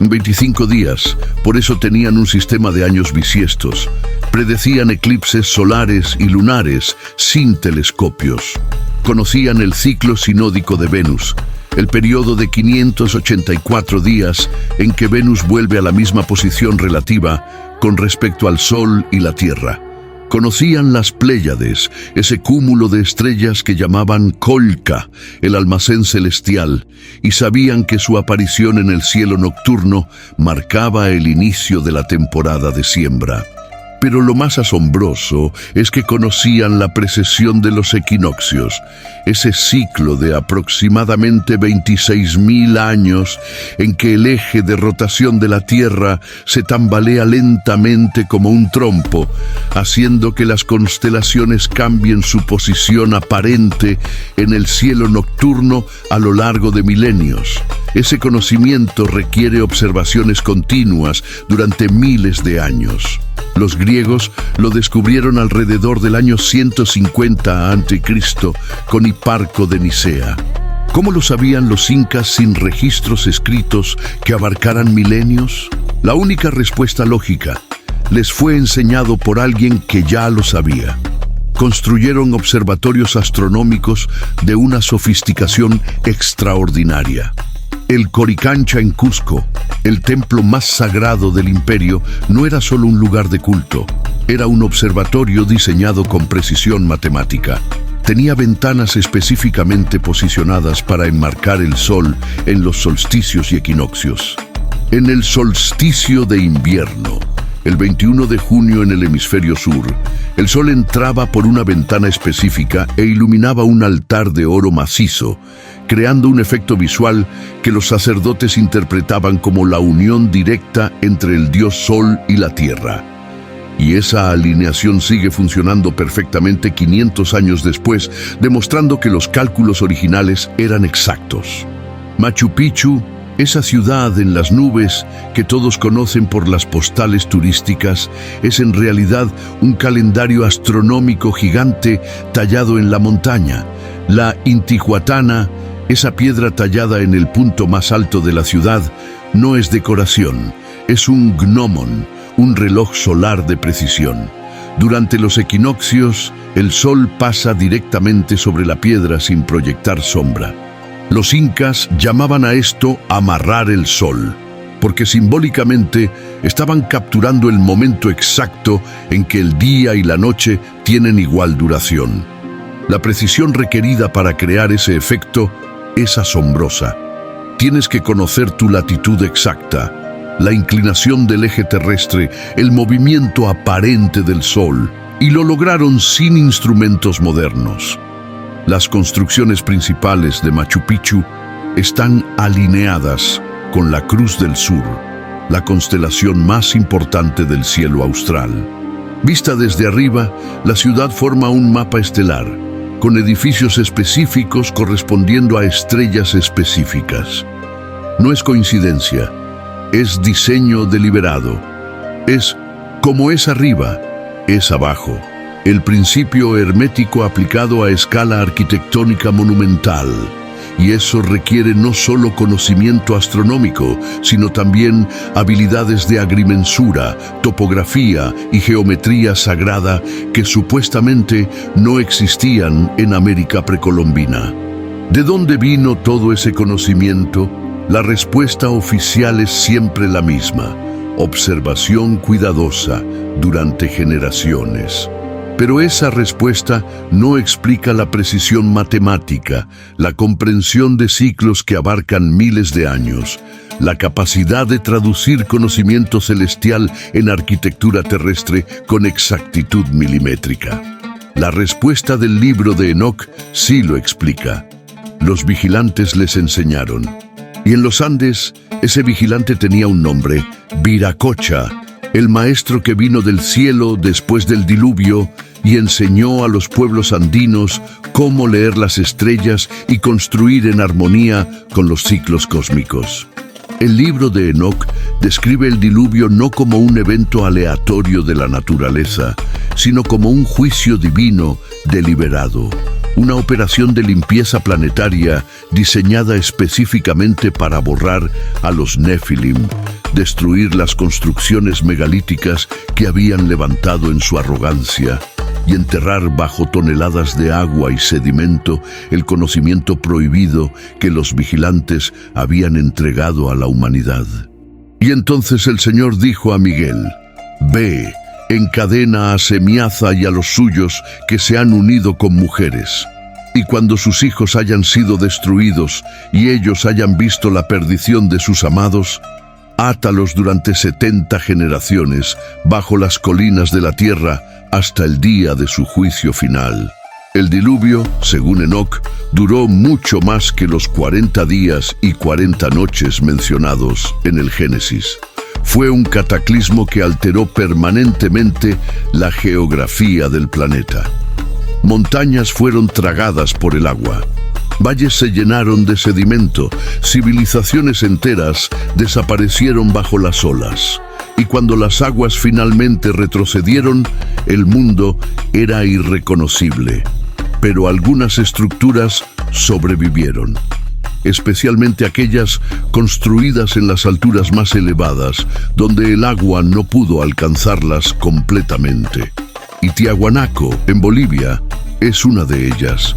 25 días, por eso tenían un sistema de años bisiestos. Predecían eclipses solares y lunares sin telescopios. Conocían el ciclo sinódico de Venus, el periodo de 584 días en que Venus vuelve a la misma posición relativa con respecto al Sol y la Tierra. Conocían las Pléyades, ese cúmulo de estrellas que llamaban Colca, el almacén celestial, y sabían que su aparición en el cielo nocturno marcaba el inicio de la temporada de siembra. Pero lo más asombroso es que conocían la precesión de los equinoccios, ese ciclo de aproximadamente 26.000 años en que el eje de rotación de la Tierra se tambalea lentamente como un trompo, haciendo que las constelaciones cambien su posición aparente en el cielo nocturno a lo largo de milenios. Ese conocimiento requiere observaciones continuas durante miles de años. Los griegos lo descubrieron alrededor del año 150 a.C. con Hiparco de Nicea. ¿Cómo lo sabían los incas sin registros escritos que abarcaran milenios? La única respuesta lógica: les fue enseñado por alguien que ya lo sabía. Construyeron observatorios astronómicos de una sofisticación extraordinaria. El Coricancha en Cusco, el templo más sagrado del imperio, no era solo un lugar de culto, era un observatorio diseñado con precisión matemática. Tenía ventanas específicamente posicionadas para enmarcar el sol en los solsticios y equinoccios. En el solsticio de invierno, el 21 de junio en el hemisferio sur, el sol entraba por una ventana específica e iluminaba un altar de oro macizo, creando un efecto visual que los sacerdotes interpretaban como la unión directa entre el dios Sol y la Tierra. Y esa alineación sigue funcionando perfectamente 500 años después, demostrando que los cálculos originales eran exactos. Machu Picchu, esa ciudad en las nubes que todos conocen por las postales turísticas, es en realidad un calendario astronómico gigante tallado en la montaña. La Intihuatana, esa piedra tallada en el punto más alto de la ciudad, no es decoración, es un gnomon, un reloj solar de precisión. Durante los equinoccios, el sol pasa directamente sobre la piedra sin proyectar sombra. Los incas llamaban a esto amarrar el sol, porque simbólicamente estaban capturando el momento exacto en que el día y la noche tienen igual duración. La precisión requerida para crear ese efecto es asombrosa. Tienes que conocer tu latitud exacta, la inclinación del eje terrestre, el movimiento aparente del sol, y lo lograron sin instrumentos modernos. Las construcciones principales de Machu Picchu están alineadas con la Cruz del Sur, la constelación más importante del cielo austral. Vista desde arriba, la ciudad forma un mapa estelar, con edificios específicos correspondiendo a estrellas específicas. No es coincidencia, es diseño deliberado. Es como es arriba, es abajo. El principio hermético aplicado a escala arquitectónica monumental. Y eso requiere no solo conocimiento astronómico, sino también habilidades de agrimensura, topografía y geometría sagrada que supuestamente no existían en América precolombina. ¿De dónde vino todo ese conocimiento? La respuesta oficial es siempre la misma: observación cuidadosa durante generaciones. Pero esa respuesta no explica la precisión matemática, la comprensión de ciclos que abarcan miles de años, la capacidad de traducir conocimiento celestial en arquitectura terrestre con exactitud milimétrica. La respuesta del libro de Enoc sí lo explica. Los vigilantes les enseñaron. Y en los Andes, ese vigilante tenía un nombre: Viracocha, el maestro que vino del cielo después del diluvio, y enseñó a los pueblos andinos cómo leer las estrellas y construir en armonía con los ciclos cósmicos. El libro de Enoc describe el diluvio no como un evento aleatorio de la naturaleza, sino como un juicio divino deliberado, una operación de limpieza planetaria diseñada específicamente para borrar a los Nefilim, destruir las construcciones megalíticas que habían levantado en su arrogancia y enterrar bajo toneladas de agua y sedimento el conocimiento prohibido que los vigilantes habían entregado a la humanidad. Y entonces el Señor dijo a Miguel: «Ve, encadena a Semiaza y a los suyos que se han unido con mujeres. Y cuando sus hijos hayan sido destruidos y ellos hayan visto la perdición de sus amados, átalos durante 70 generaciones bajo las colinas de la tierra hasta el día de su juicio final». El diluvio, según Enoc, duró mucho más que los 40 días y 40 noches mencionados en el Génesis. Fue un cataclismo que alteró permanentemente la geografía del planeta. Montañas fueron tragadas por el agua. Valles se llenaron de sedimento, civilizaciones enteras desaparecieron bajo las olas. Y cuando las aguas finalmente retrocedieron, el mundo era irreconocible. Pero algunas estructuras sobrevivieron, especialmente aquellas construidas en las alturas más elevadas, donde el agua no pudo alcanzarlas completamente. Y Tiahuanaco, en Bolivia, es una de ellas.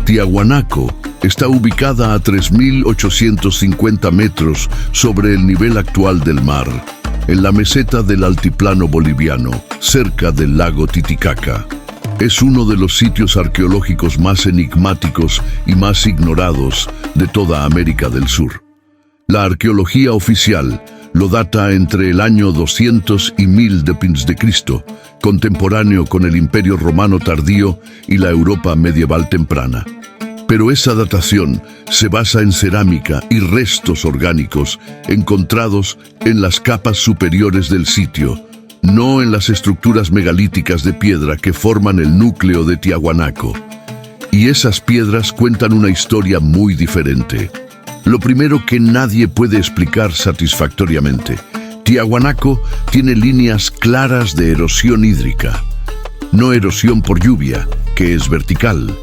Tiahuanaco está ubicada a 3.850 metros sobre el nivel actual del mar, en la meseta del altiplano boliviano, cerca del lago Titicaca. Es uno de los sitios arqueológicos más enigmáticos y más ignorados de toda América del Sur. La arqueología oficial lo data entre el año 200 y 1000 d.C., contemporáneo con el Imperio Romano tardío y la Europa medieval temprana. Pero esa datación se basa en cerámica y restos orgánicos encontrados en las capas superiores del sitio, no en las estructuras megalíticas de piedra que forman el núcleo de Tiahuanaco. Y esas piedras cuentan una historia muy diferente. Lo primero que nadie puede explicar satisfactoriamente: Tiahuanaco tiene líneas claras de erosión hídrica. No erosión por lluvia, que es vertical,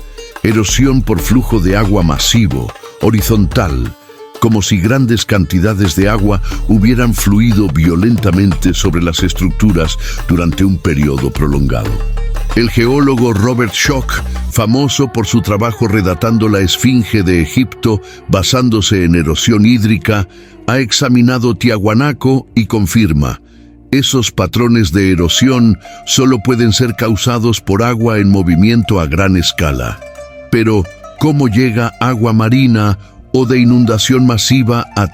erosión por flujo de agua masivo, horizontal, como si grandes cantidades de agua hubieran fluido violentamente sobre las estructuras durante un periodo prolongado. El geólogo Robert Schoch, famoso por su trabajo redatando la Esfinge de Egipto basándose en erosión hídrica, ha examinado Tiahuanaco y confirma: esos patrones de erosión solo pueden ser causados por agua en movimiento a gran escala. Pero, ¿cómo llega agua marina o de inundación masiva a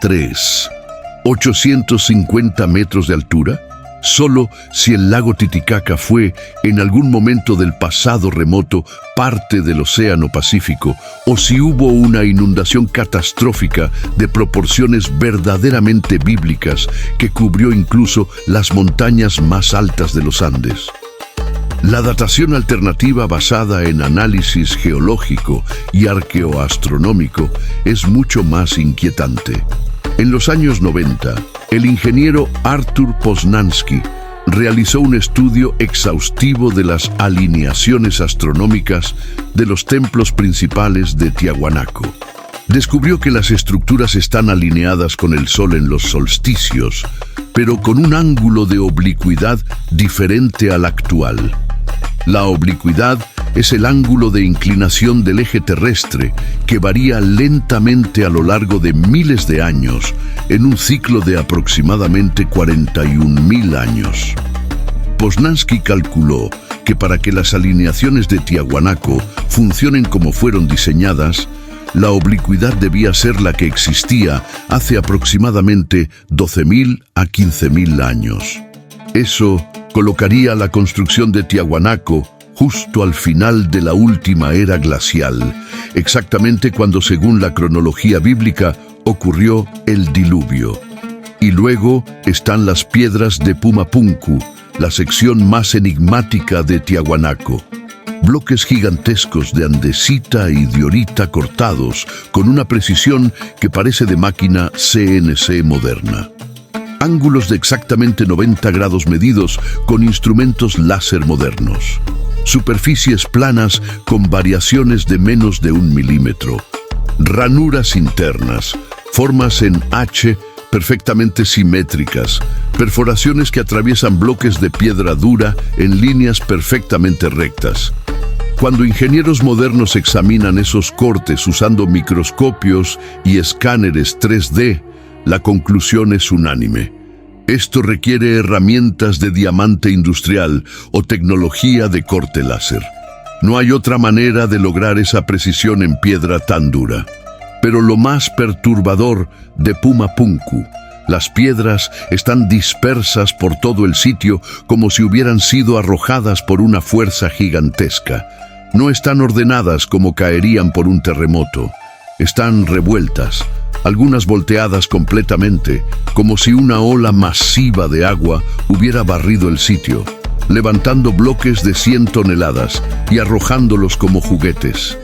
850 metros de altura? Solo si el lago Titicaca fue, en algún momento del pasado remoto, parte del Océano Pacífico, o si hubo una inundación catastrófica de proporciones verdaderamente bíblicas que cubrió incluso las montañas más altas de los Andes. La datación alternativa basada en análisis geológico y arqueoastronómico es mucho más inquietante. En los años 90, el ingeniero Artur Poznański realizó un estudio exhaustivo de las alineaciones astronómicas de los templos principales de Tiahuanaco. Descubrió que las estructuras están alineadas con el Sol en los solsticios, pero con un ángulo de oblicuidad diferente al actual. La oblicuidad es el ángulo de inclinación del eje terrestre que varía lentamente a lo largo de miles de años en un ciclo de aproximadamente 41.000 años. Poznański calculó que para que las alineaciones de Tiahuanaco funcionen como fueron diseñadas, la oblicuidad debía ser la que existía hace aproximadamente 12.000 a 15.000 años. Eso colocaría la construcción de Tiahuanaco justo al final de la última era glacial, exactamente cuando, según la cronología bíblica, ocurrió el diluvio. Y luego están las piedras de Pumapunku, la sección más enigmática de Tiahuanaco. Bloques gigantescos de andesita y diorita cortados con una precisión que parece de máquina CNC moderna. Ángulos de exactamente 90 grados medidos con instrumentos láser modernos. Superficies planas con variaciones de menos de 1 milímetro. Ranuras internas, formas en H perfectamente simétricas, perforaciones que atraviesan bloques de piedra dura en líneas perfectamente rectas. Cuando ingenieros modernos examinan esos cortes usando microscopios y escáneres 3D, la conclusión es unánime. Esto requiere herramientas de diamante industrial o tecnología de corte láser. No hay otra manera de lograr esa precisión en piedra tan dura. Pero lo más perturbador de Pumapunku, las piedras están dispersas por todo el sitio como si hubieran sido arrojadas por una fuerza gigantesca. No están ordenadas como caerían por un terremoto. Están revueltas, algunas volteadas completamente, como si una ola masiva de agua hubiera barrido el sitio, levantando bloques de 100 toneladas y arrojándolos como juguetes.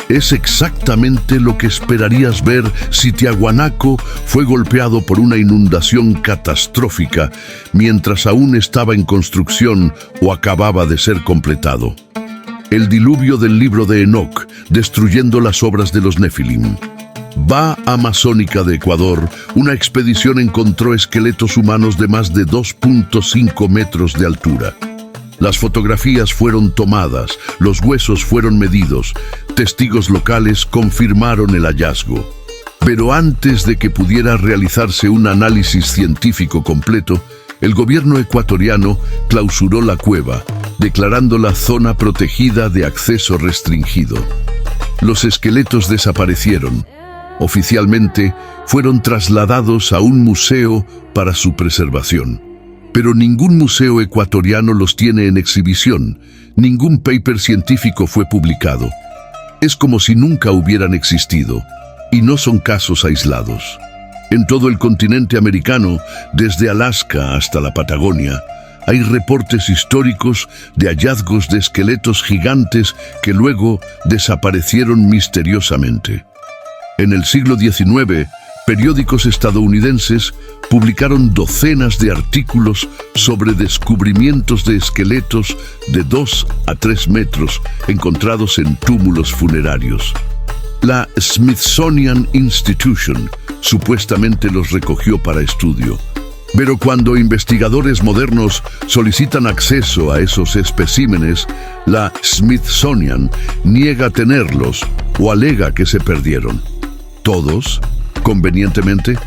Es exactamente lo que esperarías ver si Tiahuanaco fue golpeado por una inundación catastrófica mientras aún estaba en construcción o acababa de ser completado. El diluvio del libro de Enoc, destruyendo las obras de los Nefilim. Va Amazónica de Ecuador, una expedición encontró esqueletos humanos de más de 2.5 metros de altura. Las fotografías fueron tomadas, los huesos fueron medidos, testigos locales confirmaron el hallazgo. Pero antes de que pudiera realizarse un análisis científico completo, el gobierno ecuatoriano clausuró la cueva, declarándola zona protegida de acceso restringido. Los esqueletos desaparecieron. Oficialmente, fueron trasladados a un museo para su preservación. Pero ningún museo ecuatoriano los tiene en exhibición, ningún paper científico fue publicado. Es como si nunca hubieran existido, y no son casos aislados. En todo el continente americano, desde Alaska hasta la Patagonia, hay reportes históricos de hallazgos de esqueletos gigantes que luego desaparecieron misteriosamente. En el siglo XIX, periódicos estadounidenses publicaron docenas de artículos sobre descubrimientos de esqueletos de 2 a 3 metros encontrados en túmulos funerarios. La Smithsonian Institution supuestamente los recogió para estudio. Pero cuando investigadores modernos solicitan acceso a esos especímenes, la Smithsonian niega tenerlos o alega que se perdieron. ¿Todos? ¿Convenientemente?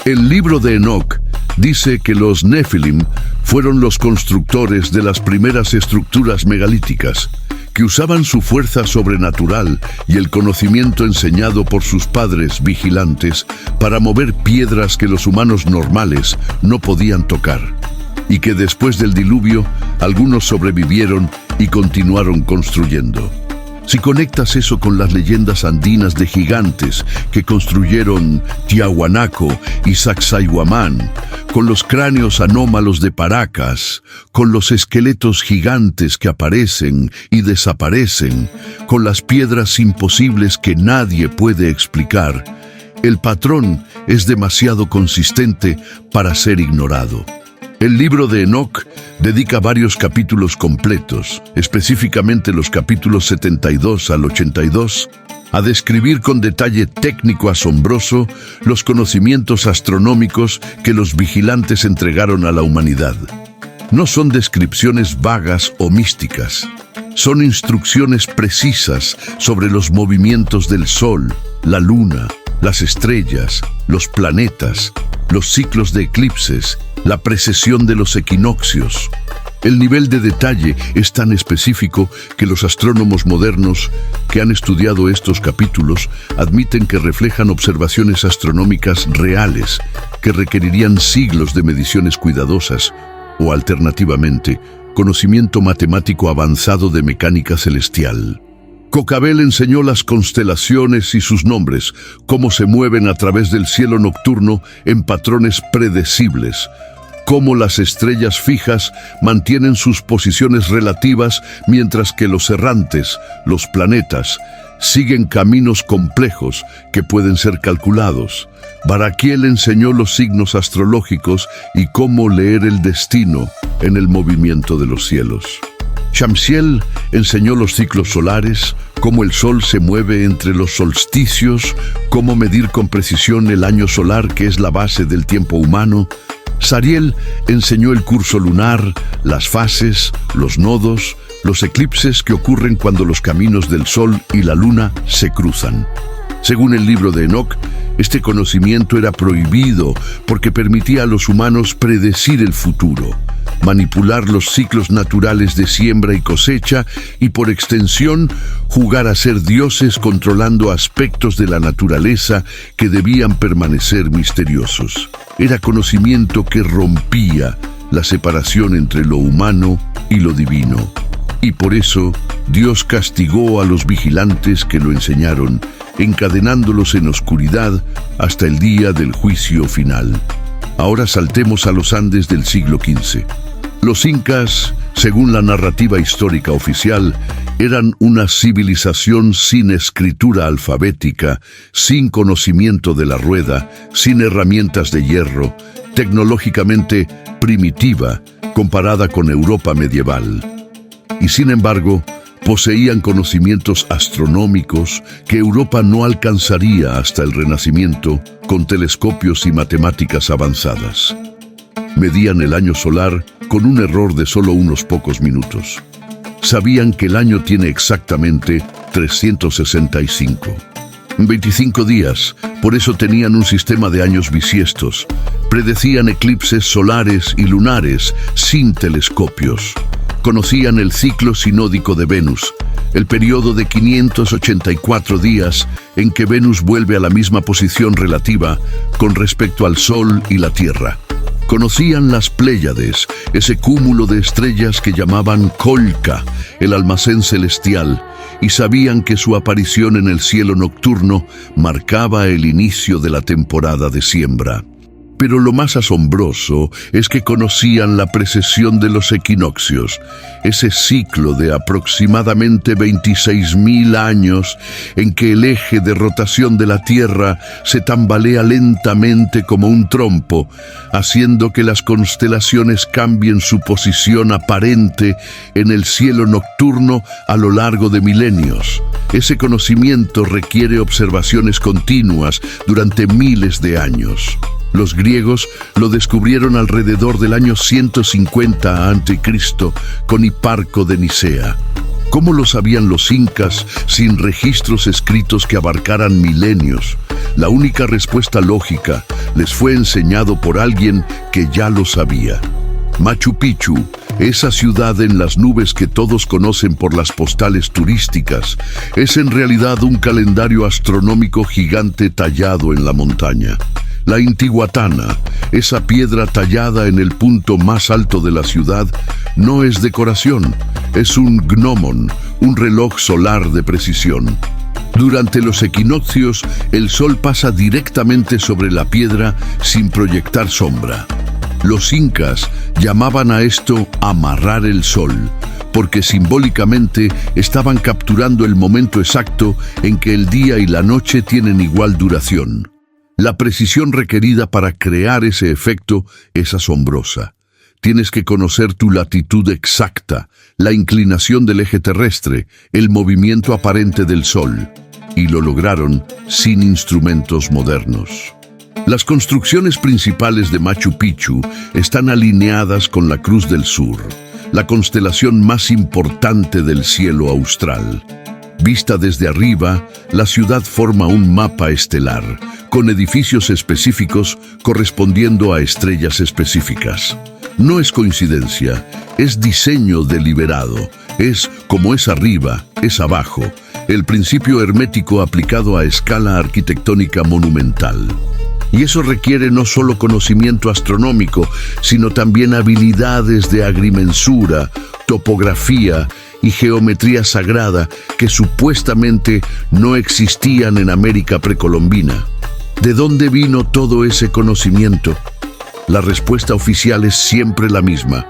El libro de Enoc dice que los Nefilim fueron los constructores de las primeras estructuras megalíticas, que usaban su fuerza sobrenatural y el conocimiento enseñado por sus padres vigilantes para mover piedras que los humanos normales no podían tocar, y que después del diluvio algunos sobrevivieron y continuaron construyendo. Si conectas eso con las leyendas andinas de gigantes que construyeron Tiahuanaco y Sacsayhuamán, con los cráneos anómalos de Paracas, con los esqueletos gigantes que aparecen y desaparecen, con las piedras imposibles que nadie puede explicar, el patrón es demasiado consistente para ser ignorado. El libro de Enoc dedica varios capítulos completos, específicamente los capítulos 72 al 82, a describir con detalle técnico asombroso los conocimientos astronómicos que los vigilantes entregaron a la humanidad. No son descripciones vagas o místicas, son instrucciones precisas sobre los movimientos del Sol, la Luna, las estrellas, los planetas, los ciclos de eclipses, la precesión de los equinoccios. El nivel de detalle es tan específico que los astrónomos modernos que han estudiado estos capítulos admiten que reflejan observaciones astronómicas reales que requerirían siglos de mediciones cuidadosas o, alternativamente, conocimiento matemático avanzado de mecánica celestial. Kokabel enseñó las constelaciones y sus nombres, cómo se mueven a través del cielo nocturno en patrones predecibles, cómo las estrellas fijas mantienen sus posiciones relativas mientras que los errantes, los planetas, siguen caminos complejos que pueden ser calculados. Baraquiel enseñó los signos astrológicos y cómo leer el destino en el movimiento de los cielos. Shamsiel enseñó los ciclos solares, cómo el sol se mueve entre los solsticios, cómo medir con precisión el año solar, que es la base del tiempo humano. Sariel enseñó el curso lunar, las fases, los nodos, los eclipses que ocurren cuando los caminos del sol y la luna se cruzan. Según el libro de Enoc, este conocimiento era prohibido porque permitía a los humanos predecir el futuro, manipular los ciclos naturales de siembra y cosecha y, por extensión, jugar a ser dioses controlando aspectos de la naturaleza que debían permanecer misteriosos. Era conocimiento que rompía la separación entre lo humano y lo divino. Y por eso, Dios castigó a los vigilantes que lo enseñaron, encadenándolos en oscuridad hasta el día del juicio final. Ahora saltemos a los Andes del siglo XV. Los incas, según la narrativa histórica oficial, eran una civilización sin escritura alfabética, sin conocimiento de la rueda, sin herramientas de hierro, tecnológicamente primitiva comparada con Europa medieval. Y sin embargo, poseían conocimientos astronómicos que Europa no alcanzaría hasta el Renacimiento con telescopios y matemáticas avanzadas. Medían el año solar con un error de solo unos pocos minutos. Sabían que el año tiene exactamente 365. 25 días, por eso tenían un sistema de años bisiestos. Predecían eclipses solares y lunares sin telescopios. Conocían el ciclo sinódico de Venus, el periodo de 584 días en que Venus vuelve a la misma posición relativa con respecto al Sol y la Tierra. Conocían las Pléyades, ese cúmulo de estrellas que llamaban Colca, el almacén celestial, y sabían que su aparición en el cielo nocturno marcaba el inicio de la temporada de siembra. Pero lo más asombroso es que conocían la precesión de los equinoccios, ese ciclo de aproximadamente 26.000 años en que el eje de rotación de la Tierra se tambalea lentamente como un trompo, haciendo que las constelaciones cambien su posición aparente en el cielo nocturno a lo largo de milenios. Ese conocimiento requiere observaciones continuas durante miles de años. Los griegos lo descubrieron alrededor del año 150 a.C. con Hiparco de Nicea. ¿Cómo lo sabían los incas sin registros escritos que abarcaran milenios? La única respuesta lógica les fue enseñado por alguien que ya lo sabía. Machu Picchu, esa ciudad en las nubes que todos conocen por las postales turísticas, es en realidad un calendario astronómico gigante tallado en la montaña. La Intihuatana, esa piedra tallada en el punto más alto de la ciudad, no es decoración, es un gnomon, un reloj solar de precisión. Durante los equinoccios, el sol pasa directamente sobre la piedra sin proyectar sombra. Los incas llamaban a esto amarrar el sol, porque simbólicamente estaban capturando el momento exacto en que el día y la noche tienen igual duración. La precisión requerida para crear ese efecto es asombrosa. Tienes que conocer tu latitud exacta, la inclinación del eje terrestre, el movimiento aparente del Sol. Y lo lograron sin instrumentos modernos. Las construcciones principales de Machu Picchu están alineadas con la Cruz del Sur, la constelación más importante del cielo austral. Vista desde arriba, la ciudad forma un mapa estelar, con edificios específicos correspondiendo a estrellas específicas. No es coincidencia, es diseño deliberado, es como es arriba, es abajo, el principio hermético aplicado a escala arquitectónica monumental. Y eso requiere no solo conocimiento astronómico, sino también habilidades de agrimensura, topografía y geometría sagrada que supuestamente no existían en América precolombina. ¿De dónde vino todo ese conocimiento? la respuesta oficial es siempre la misma: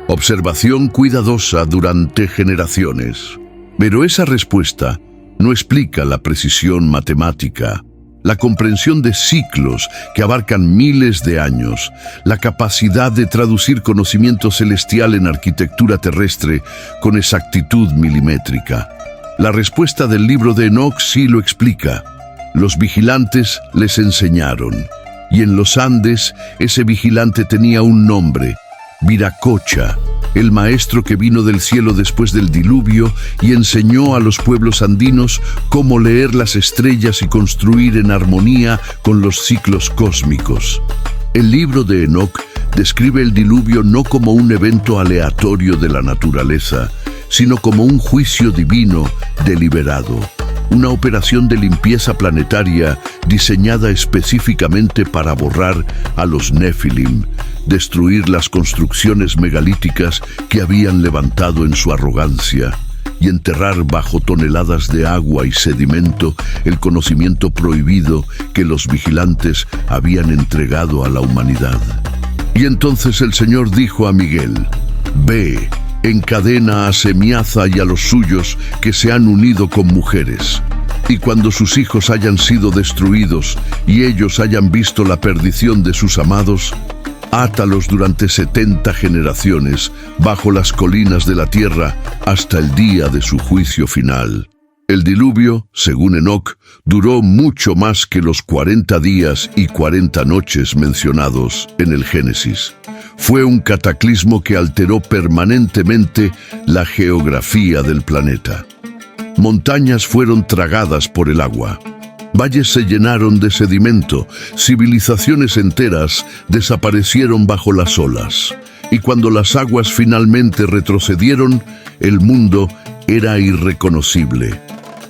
observación cuidadosa durante generaciones. Pero esa respuesta no explica la precisión matemática, la comprensión de ciclos que abarcan miles de años, la capacidad de traducir conocimiento celestial en arquitectura terrestre con exactitud milimétrica. La respuesta del libro de Enoc sí lo explica. Los vigilantes les enseñaron, y en los Andes ese vigilante tenía un nombre: Viracocha, el maestro que vino del cielo después del diluvio y enseñó a los pueblos andinos cómo leer las estrellas y construir en armonía con los ciclos cósmicos. El libro de Enoc describe el diluvio no como un evento aleatorio de la naturaleza, sino como un juicio divino deliberado, una operación de limpieza planetaria diseñada específicamente para borrar a los Nefilim, destruir las construcciones megalíticas que habían levantado en su arrogancia y enterrar bajo toneladas de agua y sedimento el conocimiento prohibido que los vigilantes habían entregado a la humanidad. Y entonces el Señor dijo a Miguel: «Ve, encadena a Semiaza y a los suyos que se han unido con mujeres. Y cuando sus hijos hayan sido destruidos y ellos hayan visto la perdición de sus amados, átalos durante 70 generaciones bajo las colinas de la tierra hasta el día de su juicio final». El diluvio, según Enoc, duró mucho más que los 40 días y 40 noches mencionados en el Génesis. Fue un cataclismo que alteró permanentemente la geografía del planeta. Montañas fueron tragadas por el agua. Valles se llenaron de sedimento, civilizaciones enteras desaparecieron bajo las olas. Y cuando las aguas finalmente retrocedieron, el mundo era irreconocible.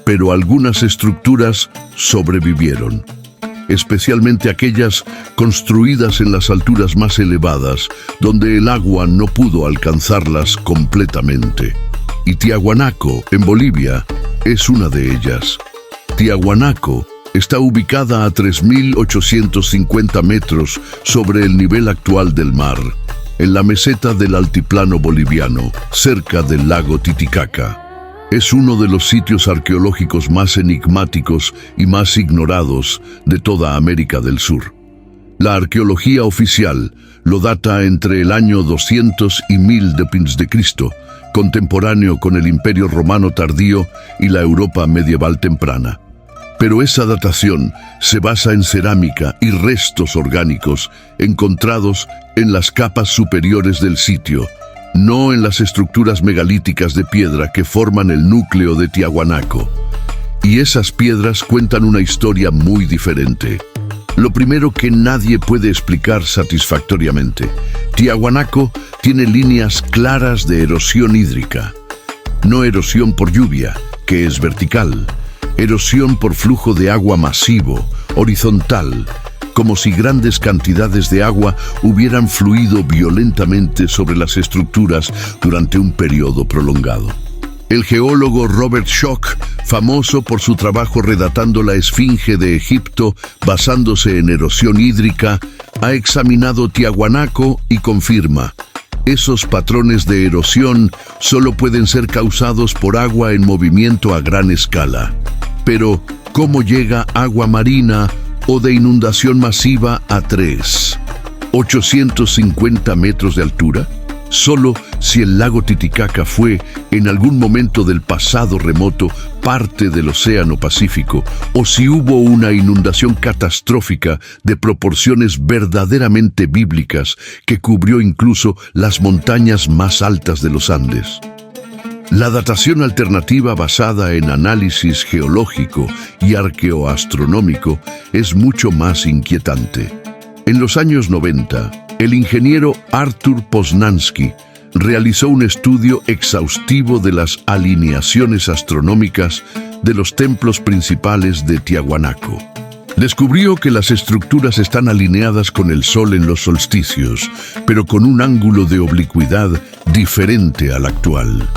Pero algunas estructuras sobrevivieron, especialmente aquellas construidas en las alturas más elevadas, donde el agua no pudo alcanzarlas completamente. Y Tiahuanaco, en Bolivia, es una de ellas. Tiahuanaco está ubicada a 3.850 metros sobre el nivel actual del mar, en la meseta del altiplano boliviano, cerca del lago Titicaca. Es uno de los sitios arqueológicos más enigmáticos y más ignorados de toda América del Sur. La arqueología oficial lo data entre el año 200 y 1000 d.C., contemporáneo con el Imperio Romano tardío y la Europa medieval temprana. Pero esa datación se basa en cerámica y restos orgánicos encontrados en las capas superiores del sitio, no en las estructuras megalíticas de piedra que forman el núcleo de Tiahuanaco. Y esas piedras cuentan una historia muy diferente. Lo primero que nadie puede explicar satisfactoriamente: Tiahuanaco tiene líneas claras de erosión hídrica. No erosión por lluvia, que es vertical. Erosión por flujo de agua masivo, horizontal, como si grandes cantidades de agua hubieran fluido violentamente sobre las estructuras durante un periodo prolongado. El geólogo Robert Schoch, famoso por su trabajo redatando la Esfinge de Egipto basándose en erosión hídrica, ha examinado Tiahuanaco y confirma: esos patrones de erosión solo pueden ser causados por agua en movimiento a gran escala. Pero, ¿cómo llega agua marina o de inundación masiva a 850 metros de altura? Solo si el lago Titicaca fue, en algún momento del pasado remoto, parte del Océano Pacífico, o si hubo una inundación catastrófica de proporciones verdaderamente bíblicas que cubrió incluso las montañas más altas de los Andes. La datación alternativa basada en análisis geológico y arqueoastronómico es mucho más inquietante. En los años 90, el ingeniero Artur Poznański realizó un estudio exhaustivo de las alineaciones astronómicas de los templos principales de Tiahuanaco. Descubrió que las estructuras están alineadas con el Sol en los solsticios, pero con un ángulo de oblicuidad diferente al actual.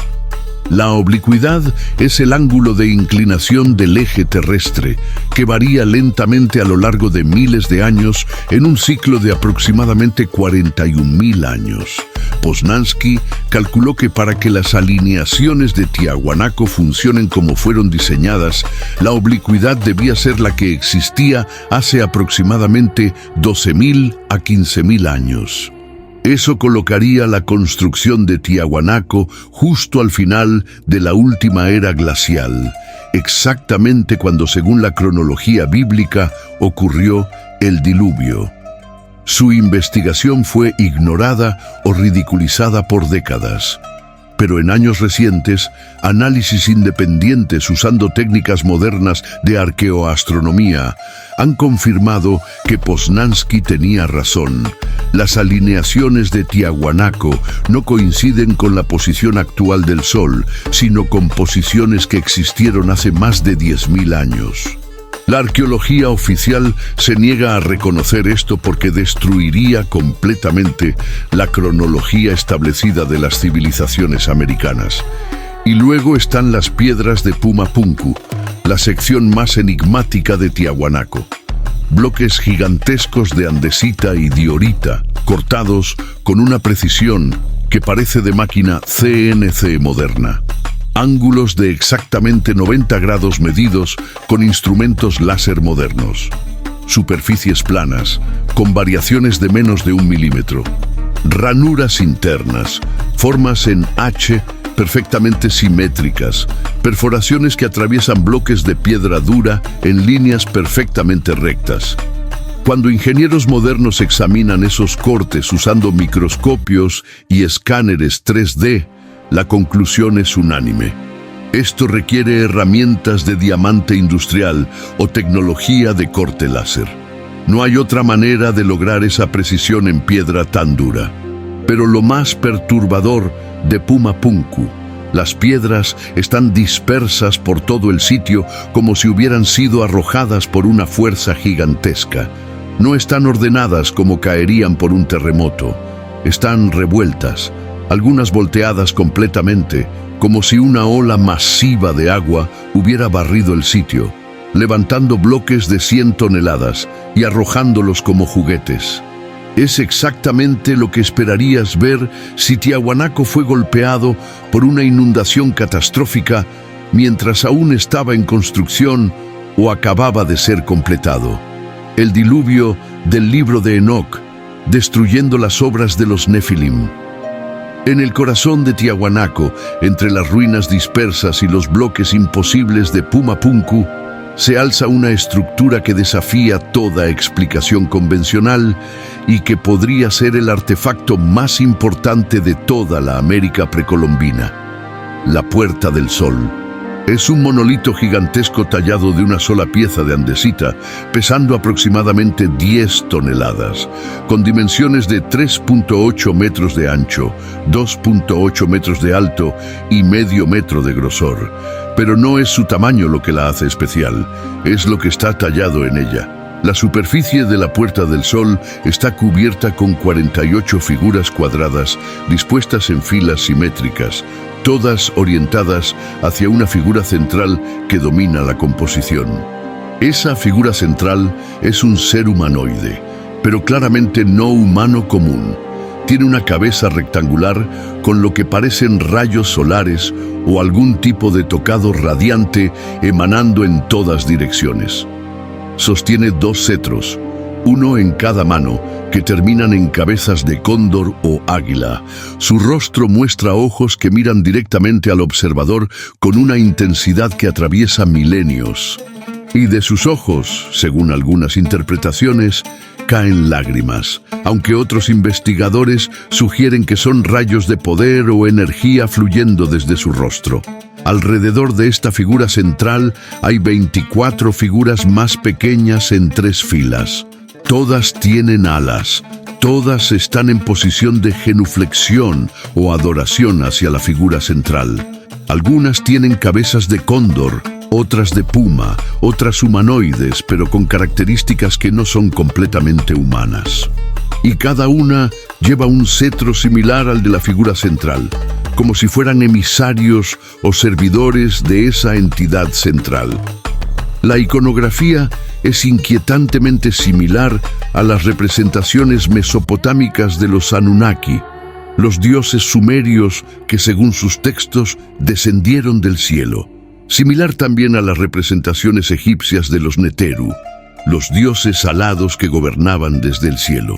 La oblicuidad es el ángulo de inclinación del eje terrestre, que varía lentamente a lo largo de miles de años en un ciclo de aproximadamente 41.000 años. Poznański calculó que para que las alineaciones de Tiahuanaco funcionen como fueron diseñadas, la oblicuidad debía ser la que existía hace aproximadamente 12.000 a 15.000 años. Eso colocaría la construcción de Tiahuanaco justo al final de la última era glacial, exactamente cuando, según la cronología bíblica, ocurrió el diluvio. Su investigación fue ignorada o ridiculizada por décadas. Pero en años recientes, análisis independientes usando técnicas modernas de arqueoastronomía han confirmado que Poznański tenía razón. Las alineaciones de Tiahuanaco no coinciden con la posición actual del Sol, sino con posiciones que existieron hace más de 10.000 años. La arqueología oficial se niega a reconocer esto porque destruiría completamente la cronología establecida de las civilizaciones americanas. Y luego están las piedras de Pumapunku, la sección más enigmática de Tiahuanaco. Bloques gigantescos de andesita y diorita, cortados con una precisión que parece de máquina CNC moderna. Ángulos de exactamente 90 grados medidos con instrumentos láser modernos. Superficies planas, con variaciones de menos de 1 milímetro. Ranuras internas, formas en H perfectamente simétricas, perforaciones que atraviesan bloques de piedra dura en líneas perfectamente rectas. Cuando ingenieros modernos examinan esos cortes usando microscopios y escáneres 3D, la conclusión es unánime. Esto requiere herramientas de diamante industrial o tecnología de corte láser. No hay otra manera de lograr esa precisión en piedra tan dura. Pero lo más perturbador de Pumapunku, las piedras están dispersas por todo el sitio como si hubieran sido arrojadas por una fuerza gigantesca. No están ordenadas como caerían por un terremoto. Están revueltas, algunas volteadas completamente, como si una ola masiva de agua hubiera barrido el sitio, levantando bloques de 100 toneladas y arrojándolos como juguetes. Es exactamente lo que esperarías ver si Tiahuanaco fue golpeado por una inundación catastrófica mientras aún estaba en construcción o acababa de ser completado. El diluvio del libro de Enoc, destruyendo las obras de los Nefilim. En el corazón de Tiahuanaco, entre las ruinas dispersas y los bloques imposibles de Pumapunku, se alza una estructura que desafía toda explicación convencional y que podría ser el artefacto más importante de toda la América precolombina: la Puerta del Sol. Es un monolito gigantesco tallado de una sola pieza de andesita, pesando aproximadamente 10 toneladas, con dimensiones de 3.8 metros de ancho, 2.8 metros de alto y medio metro de grosor. Pero no es su tamaño lo que la hace especial, es lo que está tallado en ella. La superficie de la Puerta del Sol está cubierta con 48 figuras cuadradas dispuestas en filas simétricas, todas orientadas hacia una figura central que domina la composición. Esa figura central es un ser humanoide, pero claramente no humano común. Tiene una cabeza rectangular con lo que parecen rayos solares o algún tipo de tocado radiante emanando en todas direcciones. Sostiene 2 cetros, uno en cada mano, que terminan en cabezas de cóndor o águila. Su rostro muestra ojos que miran directamente al observador con una intensidad que atraviesa milenios. Y de sus ojos, según algunas interpretaciones, caen lágrimas, aunque otros investigadores sugieren que son rayos de poder o energía fluyendo desde su rostro. Alrededor de esta figura central hay 24 figuras más pequeñas en 3 filas. Todas tienen alas, todas están en posición de genuflexión o adoración hacia la figura central. Algunas tienen cabezas de cóndor, otras de puma, otras humanoides, pero con características que no son completamente humanas. Y cada una lleva un cetro similar al de la figura central, como si fueran emisarios o servidores de esa entidad central. La iconografía es inquietantemente similar a las representaciones mesopotámicas de los Anunnaki, los dioses sumerios que, según sus textos, descendieron del cielo. Similar también a las representaciones egipcias de los Neteru, los dioses alados que gobernaban desde el cielo.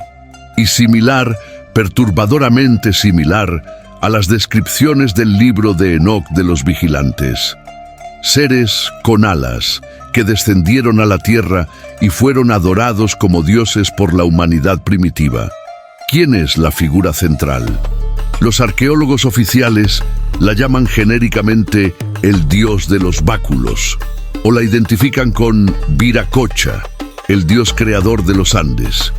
Y similar, perturbadoramente similar, a las descripciones del libro de Enoc de los vigilantes. Seres con alas que descendieron a la tierra y fueron adorados como dioses por la humanidad primitiva. ¿Quién es la figura central? Los arqueólogos oficiales la llaman genéricamente el dios de los báculos, o la identifican con Viracocha, el dios creador de los Andes.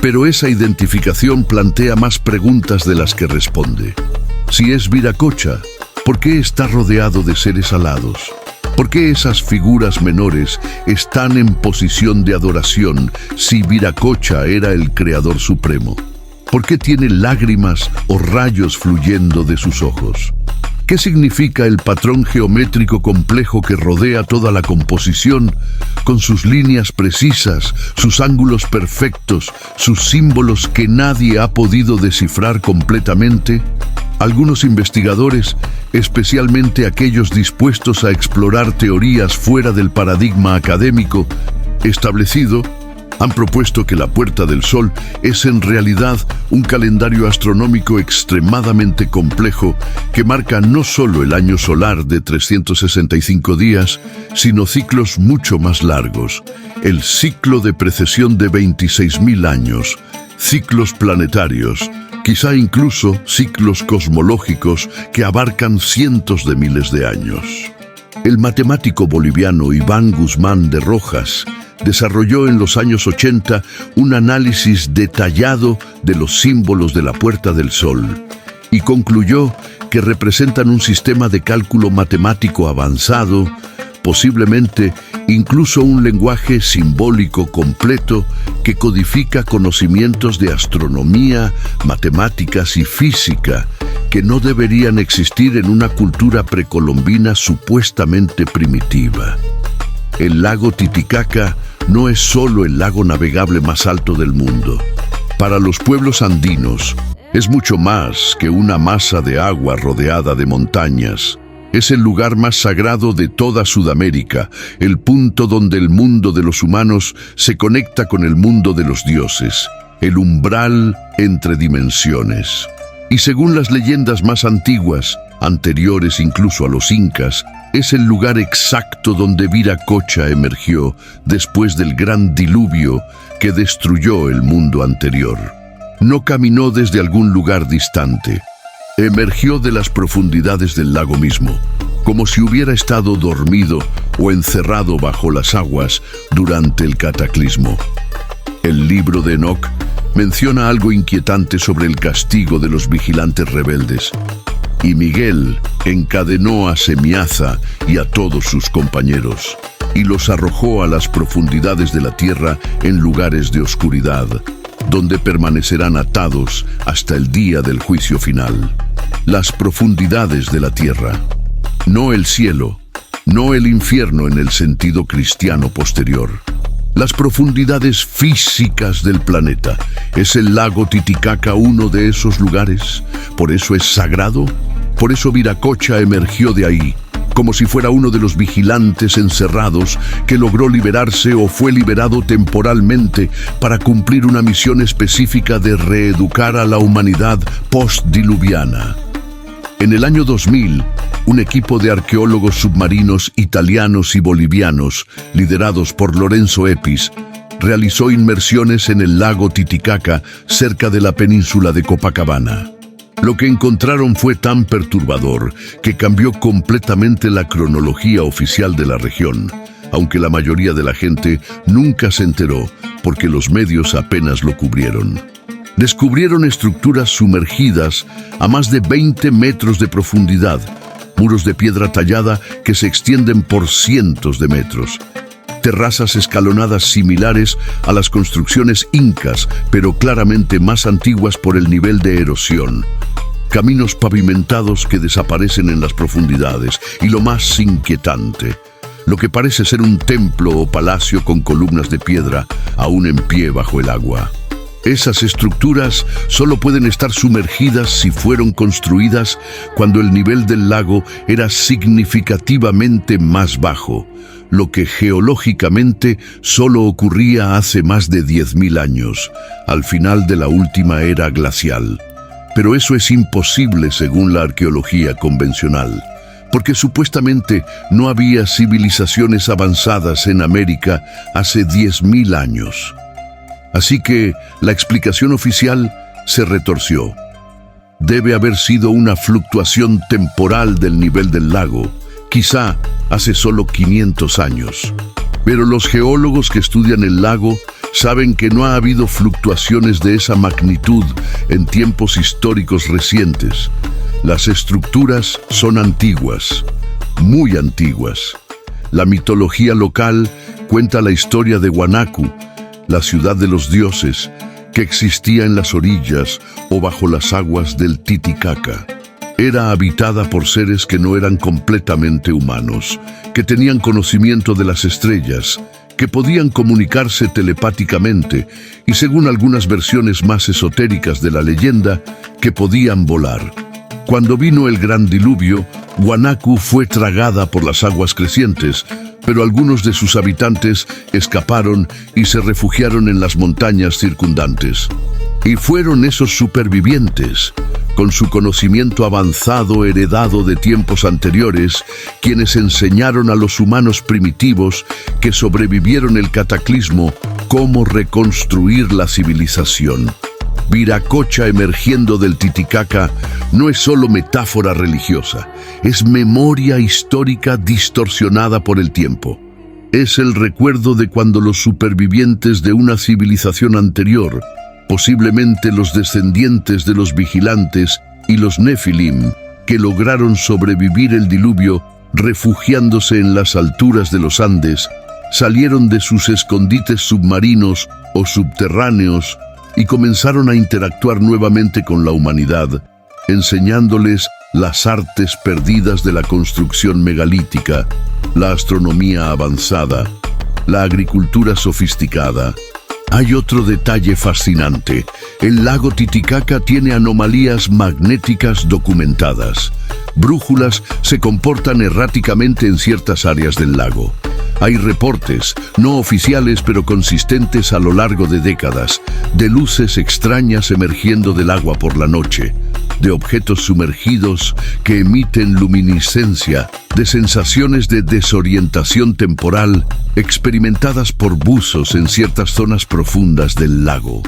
Pero esa identificación plantea más preguntas de las que responde. Si es Viracocha, ¿por qué está rodeado de seres alados? ¿Por qué esas figuras menores están en posición de adoración si Viracocha era el creador supremo? ¿Por qué tiene lágrimas o rayos fluyendo de sus ojos? ¿Qué significa el patrón geométrico complejo que rodea toda la composición, con sus líneas precisas, sus ángulos perfectos, sus símbolos que nadie ha podido descifrar completamente? Algunos investigadores, especialmente aquellos dispuestos a explorar teorías fuera del paradigma académico establecido, han propuesto que la Puerta del Sol es en realidad un calendario astronómico extremadamente complejo que marca no solo el año solar de 365 días, sino ciclos mucho más largos, el ciclo de precesión de 26.000 años, ciclos planetarios, quizá incluso ciclos cosmológicos que abarcan cientos de miles de años. El matemático boliviano Iván Guzmán de Rojas desarrolló en los años 80 un análisis detallado de los símbolos de la Puerta del Sol y concluyó que representan un sistema de cálculo matemático avanzado, posiblemente incluso un lenguaje simbólico completo que codifica conocimientos de astronomía, matemáticas y física que no deberían existir en una cultura precolombina supuestamente primitiva. El lago Titicaca no es solo el lago navegable más alto del mundo. Para los pueblos andinos, es mucho más que una masa de agua rodeada de montañas. Es el lugar más sagrado de toda Sudamérica, el punto donde el mundo de los humanos se conecta con el mundo de los dioses, el umbral entre dimensiones. Y según las leyendas más antiguas, anteriores incluso a los incas, es el lugar exacto donde Viracocha emergió después del gran diluvio que destruyó el mundo anterior. No caminó desde algún lugar distante. Emergió de las profundidades del lago mismo, como si hubiera estado dormido o encerrado bajo las aguas durante el cataclismo. El libro de Enoc menciona algo inquietante sobre el castigo de los vigilantes rebeldes. Y Miguel encadenó a Semiaza y a todos sus compañeros, y los arrojó a las profundidades de la tierra en lugares de oscuridad, donde permanecerán atados hasta el día del juicio final. Las profundidades de la tierra, no el cielo, no el infierno en el sentido cristiano posterior. Las profundidades físicas del planeta. ¿Es el lago Titicaca uno de esos lugares? ¿Por eso es sagrado? Por eso Viracocha emergió de ahí, como si fuera uno de los vigilantes encerrados que logró liberarse o fue liberado temporalmente para cumplir una misión específica de reeducar a la humanidad postdiluviana. En el año 2000, un equipo de arqueólogos submarinos italianos y bolivianos, liderados por Lorenzo Epis, realizó inmersiones en el lago Titicaca cerca de la península de Copacabana. Lo que encontraron fue tan perturbador que cambió completamente la cronología oficial de la región, aunque la mayoría de la gente nunca se enteró porque los medios apenas lo cubrieron. Descubrieron estructuras sumergidas a más de 20 metros de profundidad, muros de piedra tallada que se extienden por cientos de metros, terrazas escalonadas similares a las construcciones incas, pero claramente más antiguas por el nivel de erosión. caminos pavimentados que desaparecen en las profundidades, y lo más inquietante, lo que parece ser un templo o palacio con columnas de piedra aún en pie bajo el agua. Esas estructuras solo pueden estar sumergidas si fueron construidas cuando el nivel del lago era significativamente más bajo, lo que geológicamente solo ocurría hace más de 10.000 años, al final de la última era glacial. Pero eso es imposible según la arqueología convencional, porque supuestamente no había civilizaciones avanzadas en América hace 10.000 años. Así que la explicación oficial se retorció. Debe haber sido una fluctuación temporal del nivel del lago, quizá hace solo 500 años. Pero los geólogos que estudian el lago saben que no ha habido fluctuaciones de esa magnitud en tiempos históricos recientes. Las estructuras son antiguas, muy antiguas. La mitología local cuenta la historia de Huanacu, la ciudad de los dioses, que existía en las orillas o bajo las aguas del Titicaca. Era habitada por seres que no eran completamente humanos, que tenían conocimiento de las estrellas, que podían comunicarse telepáticamente y, según algunas versiones más esotéricas de la leyenda, que podían volar. Cuando vino el gran diluvio, Huanacu fue tragada por las aguas crecientes, pero algunos de sus habitantes escaparon y se refugiaron en las montañas circundantes. Y fueron esos supervivientes, con su conocimiento avanzado heredado de tiempos anteriores, quienes enseñaron a los humanos primitivos que sobrevivieron el cataclismo cómo reconstruir la civilización. Viracocha emergiendo del Titicaca no es solo metáfora religiosa, es memoria histórica distorsionada por el tiempo. Es el recuerdo de cuando los supervivientes de una civilización anterior, posiblemente los descendientes de los vigilantes y los Nefilim, que lograron sobrevivir el diluvio refugiándose en las alturas de los Andes, salieron de sus escondites submarinos o subterráneos y comenzaron a interactuar nuevamente con la humanidad, enseñándoles las artes perdidas de la construcción megalítica, la astronomía avanzada, la agricultura sofisticada. Hay otro detalle fascinante. El lago Titicaca tiene anomalías magnéticas documentadas. Brújulas se comportan erráticamente en ciertas áreas del lago. Hay reportes, no oficiales pero consistentes a lo largo de décadas, de luces extrañas emergiendo del agua por la noche, de objetos sumergidos que emiten luminiscencia, de sensaciones de desorientación temporal experimentadas por buzos en ciertas zonas profundas del lago.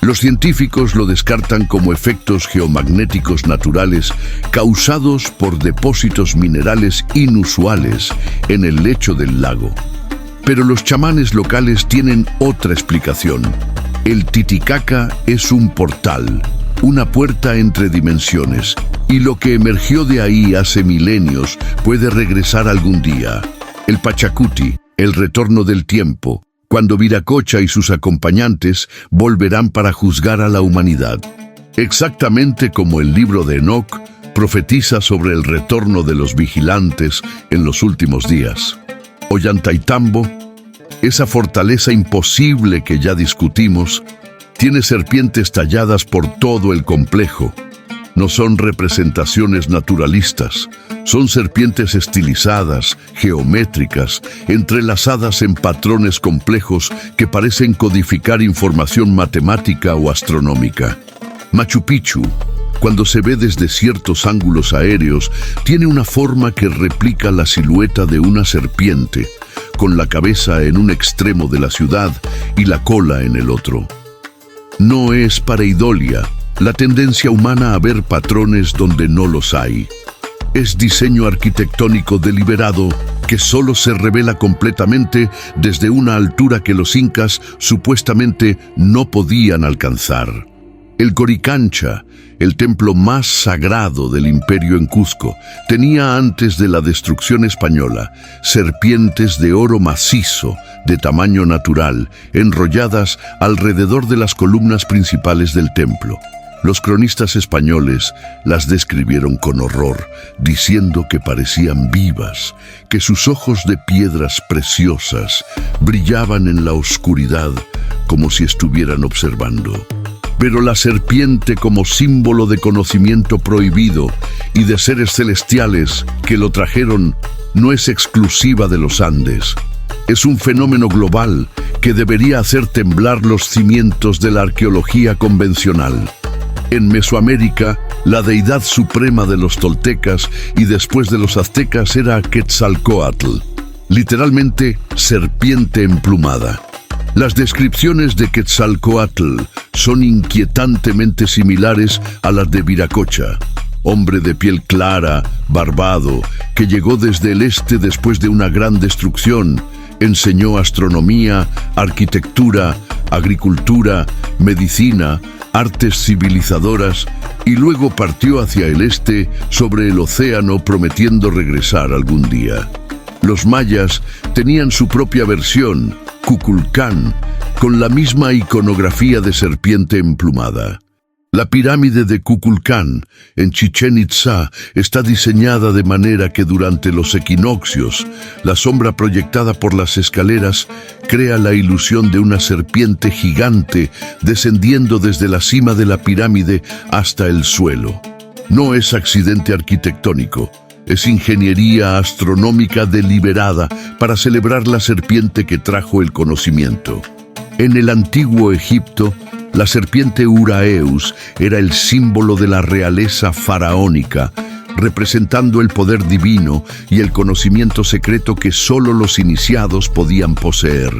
Los científicos lo descartan como efectos geomagnéticos naturales causados por depósitos minerales inusuales en el lecho del lago. Pero los chamanes locales tienen otra explicación. El Titicaca es un portal, una puerta entre dimensiones, y lo que emergió de ahí hace milenios puede regresar algún día. El Pachacuti, el retorno del tiempo, cuando Viracocha y sus acompañantes volverán para juzgar a la humanidad. Exactamente como el libro de Enoc profetiza sobre el retorno de los vigilantes en los últimos días. Ollantaytambo, esa fortaleza imposible que ya discutimos, tiene serpientes talladas por todo el complejo. No son representaciones naturalistas, son serpientes estilizadas, geométricas, entrelazadas en patrones complejos que parecen codificar información matemática o astronómica. Machu Picchu, cuando se ve desde ciertos ángulos aéreos, tiene una forma que replica la silueta de una serpiente, con la cabeza en un extremo de la ciudad y la cola en el otro. No es pareidolia, la tendencia humana a ver patrones donde no los hay. Es diseño arquitectónico deliberado que solo se revela completamente desde una altura que los incas supuestamente no podían alcanzar. El Coricancha, el templo más sagrado del imperio en Cusco, tenía antes de la destrucción española serpientes de oro macizo de tamaño natural enrolladas alrededor de las columnas principales del templo. Los cronistas españoles las describieron con horror, diciendo que parecían vivas, que sus ojos de piedras preciosas brillaban en la oscuridad como si estuvieran observando. Pero la serpiente, como símbolo de conocimiento prohibido y de seres celestiales que lo trajeron, no es exclusiva de los Andes. Es un fenómeno global que debería hacer temblar los cimientos de la arqueología convencional. En Mesoamérica, la deidad suprema de los toltecas y después de los aztecas era Quetzalcóatl, literalmente serpiente emplumada. Las descripciones de Quetzalcóatl son inquietantemente similares a las de Viracocha, hombre de piel clara, barbado, que llegó desde el este después de una gran destrucción. Enseñó astronomía, arquitectura, agricultura, medicina, artes civilizadoras y luego partió hacia el este sobre el océano prometiendo regresar algún día. Los mayas tenían su propia versión, Kukulcán, con la misma iconografía de serpiente emplumada. La pirámide de Kukulcán, en Chichén Itzá, está diseñada de manera que durante los equinoccios, la sombra proyectada por las escaleras crea la ilusión de una serpiente gigante descendiendo desde la cima de la pirámide hasta el suelo. No es accidente arquitectónico, es ingeniería astronómica deliberada para celebrar la serpiente que trajo el conocimiento. En el antiguo Egipto, la serpiente Uraeus era el símbolo de la realeza faraónica, representando el poder divino y el conocimiento secreto que solo los iniciados podían poseer.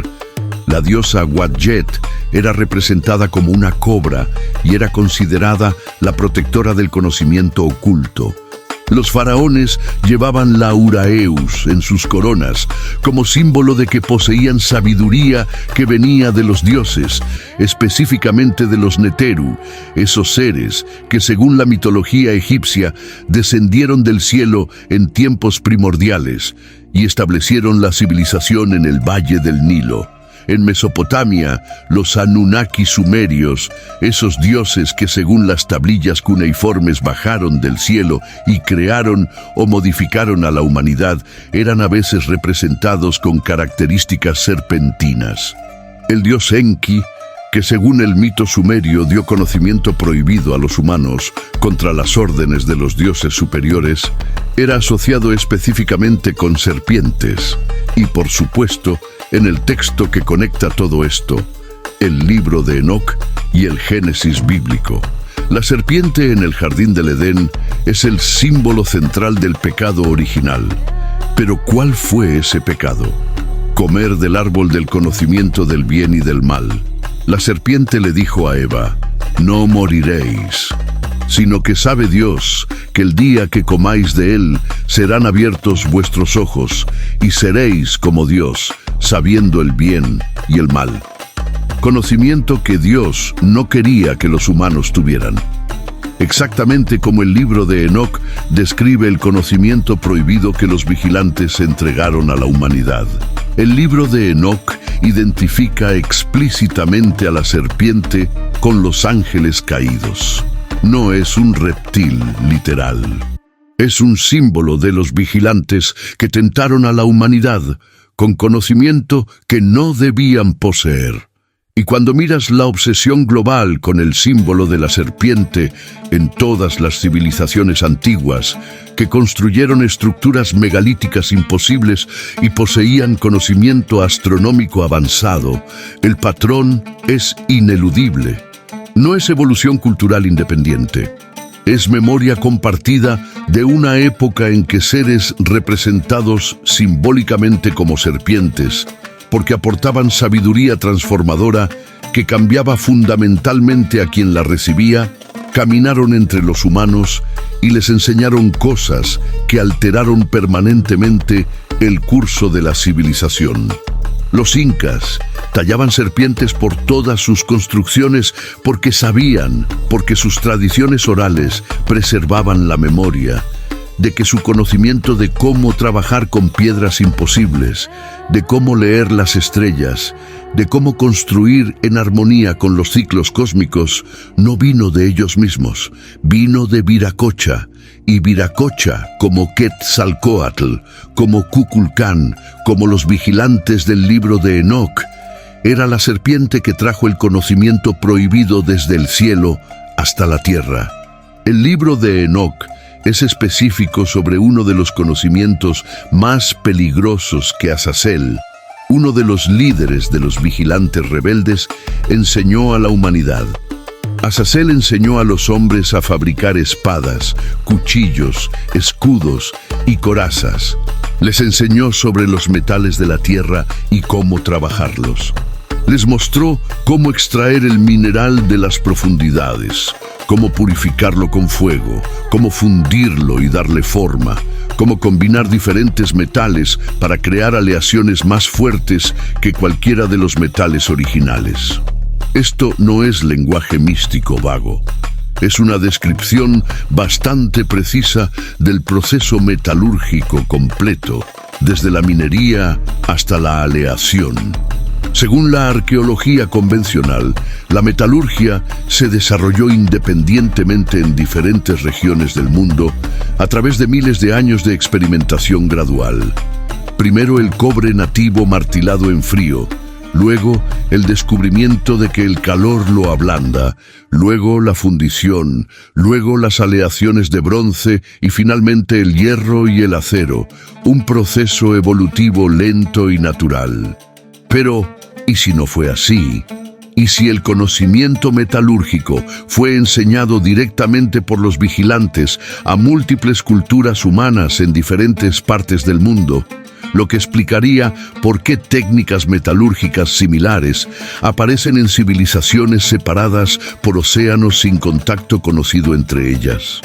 La diosa Wadjet era representada como una cobra y era considerada la protectora del conocimiento oculto. Los faraones llevaban la Uraeus en sus coronas como símbolo de que poseían sabiduría que venía de los dioses, específicamente de los Neteru, esos seres que según la mitología egipcia descendieron del cielo en tiempos primordiales y establecieron la civilización en el valle del Nilo. En Mesopotamia, los Anunnaki sumerios, esos dioses que según las tablillas cuneiformes bajaron del cielo y crearon o modificaron a la humanidad, eran a veces representados con características serpentinas. El dios Enki, que según el mito sumerio dio conocimiento prohibido a los humanos contra las órdenes de los dioses superiores, era asociado específicamente con serpientes y, por supuesto, en el texto que conecta todo esto, el libro de Enoc y el Génesis bíblico. La serpiente en el jardín del Edén es el símbolo central del pecado original. Pero ¿cuál fue ese pecado? Comer del árbol del conocimiento del bien y del mal. La serpiente le dijo a Eva, no moriréis, sino que sabe Dios que el día que comáis de él serán abiertos vuestros ojos y seréis como Dios, sabiendo el bien y el mal. Conocimiento que Dios no quería que los humanos tuvieran. Exactamente como el libro de Enoc describe el conocimiento prohibido que los vigilantes entregaron a la humanidad. El libro de Enoc identifica explícitamente a la serpiente con los ángeles caídos. No es un reptil literal. Es un símbolo de los vigilantes que tentaron a la humanidad con conocimiento que no debían poseer. Y cuando miras la obsesión global con el símbolo de la serpiente en todas las civilizaciones antiguas, que construyeron estructuras megalíticas imposibles y poseían conocimiento astronómico avanzado, el patrón es ineludible. No es evolución cultural independiente. Es memoria compartida de una época en que seres representados simbólicamente como serpientes, porque aportaban sabiduría transformadora que cambiaba fundamentalmente a quien la recibía, caminaron entre los humanos y les enseñaron cosas que alteraron permanentemente el curso de la civilización. Los incas tallaban serpientes por todas sus construcciones porque sabían, porque sus tradiciones orales preservaban la memoria de que su conocimiento de cómo trabajar con piedras imposibles, de cómo leer las estrellas, de cómo construir en armonía con los ciclos cósmicos, no vino de ellos mismos, vino de Viracocha, y Viracocha, como Quetzalcóatl, como Kukulcán, como los vigilantes del libro de Enoc, era la serpiente que trajo el conocimiento prohibido desde el cielo hasta la tierra. El libro de Enoc es específico sobre uno de los conocimientos más peligrosos que Azazel, uno de los líderes de los vigilantes rebeldes, enseñó a la humanidad. Azazel enseñó a los hombres a fabricar espadas, cuchillos, escudos y corazas. Les enseñó sobre los metales de la tierra y cómo trabajarlos. Les mostró cómo extraer el mineral de las profundidades, cómo purificarlo con fuego, cómo fundirlo y darle forma, cómo combinar diferentes metales para crear aleaciones más fuertes que cualquiera de los metales originales. Esto no es lenguaje místico vago. Es una descripción bastante precisa del proceso metalúrgico completo, desde la minería hasta la aleación. Según la arqueología convencional, la metalurgia se desarrolló independientemente en diferentes regiones del mundo a través de miles de años de experimentación gradual. Primero el cobre nativo martilado en frío, luego el descubrimiento de que el calor lo ablanda, luego la fundición, luego las aleaciones de bronce y finalmente el hierro y el acero, un proceso evolutivo lento y natural. Pero, ¿y si no fue así? ¿Y si el conocimiento metalúrgico fue enseñado directamente por los vigilantes a múltiples culturas humanas en diferentes partes del mundo? Lo que explicaría por qué técnicas metalúrgicas similares aparecen en civilizaciones separadas por océanos sin contacto conocido entre ellas.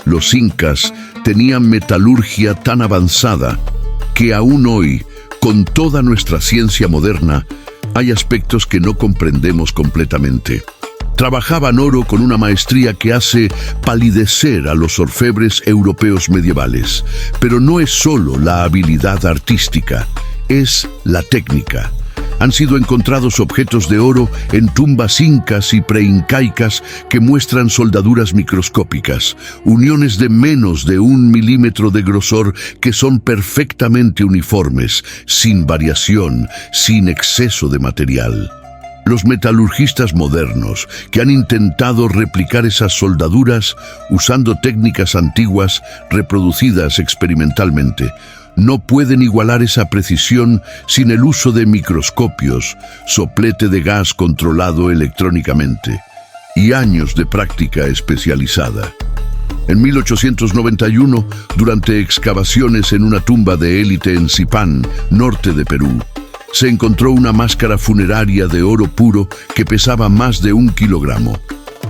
Los incas tenían metalurgia tan avanzada que aún hoy, con toda nuestra ciencia moderna, hay aspectos que no comprendemos completamente. Trabajaban oro con una maestría que hace palidecer a los orfebres europeos medievales. Pero no es solo la habilidad artística, es la técnica. Han sido encontrados objetos de oro en tumbas incas y preincaicas que muestran soldaduras microscópicas, uniones de menos de 1 milímetro de grosor que son perfectamente uniformes, sin variación, sin exceso de material. Los metalurgistas modernos que han intentado replicar esas soldaduras usando técnicas antiguas reproducidas experimentalmente no pueden igualar esa precisión sin el uso de microscopios, soplete de gas controlado electrónicamente y años de práctica especializada. En 1891, durante excavaciones en una tumba de élite en Zipán, norte de Perú, se encontró una máscara funeraria de oro puro que pesaba más de 1 kilogramo.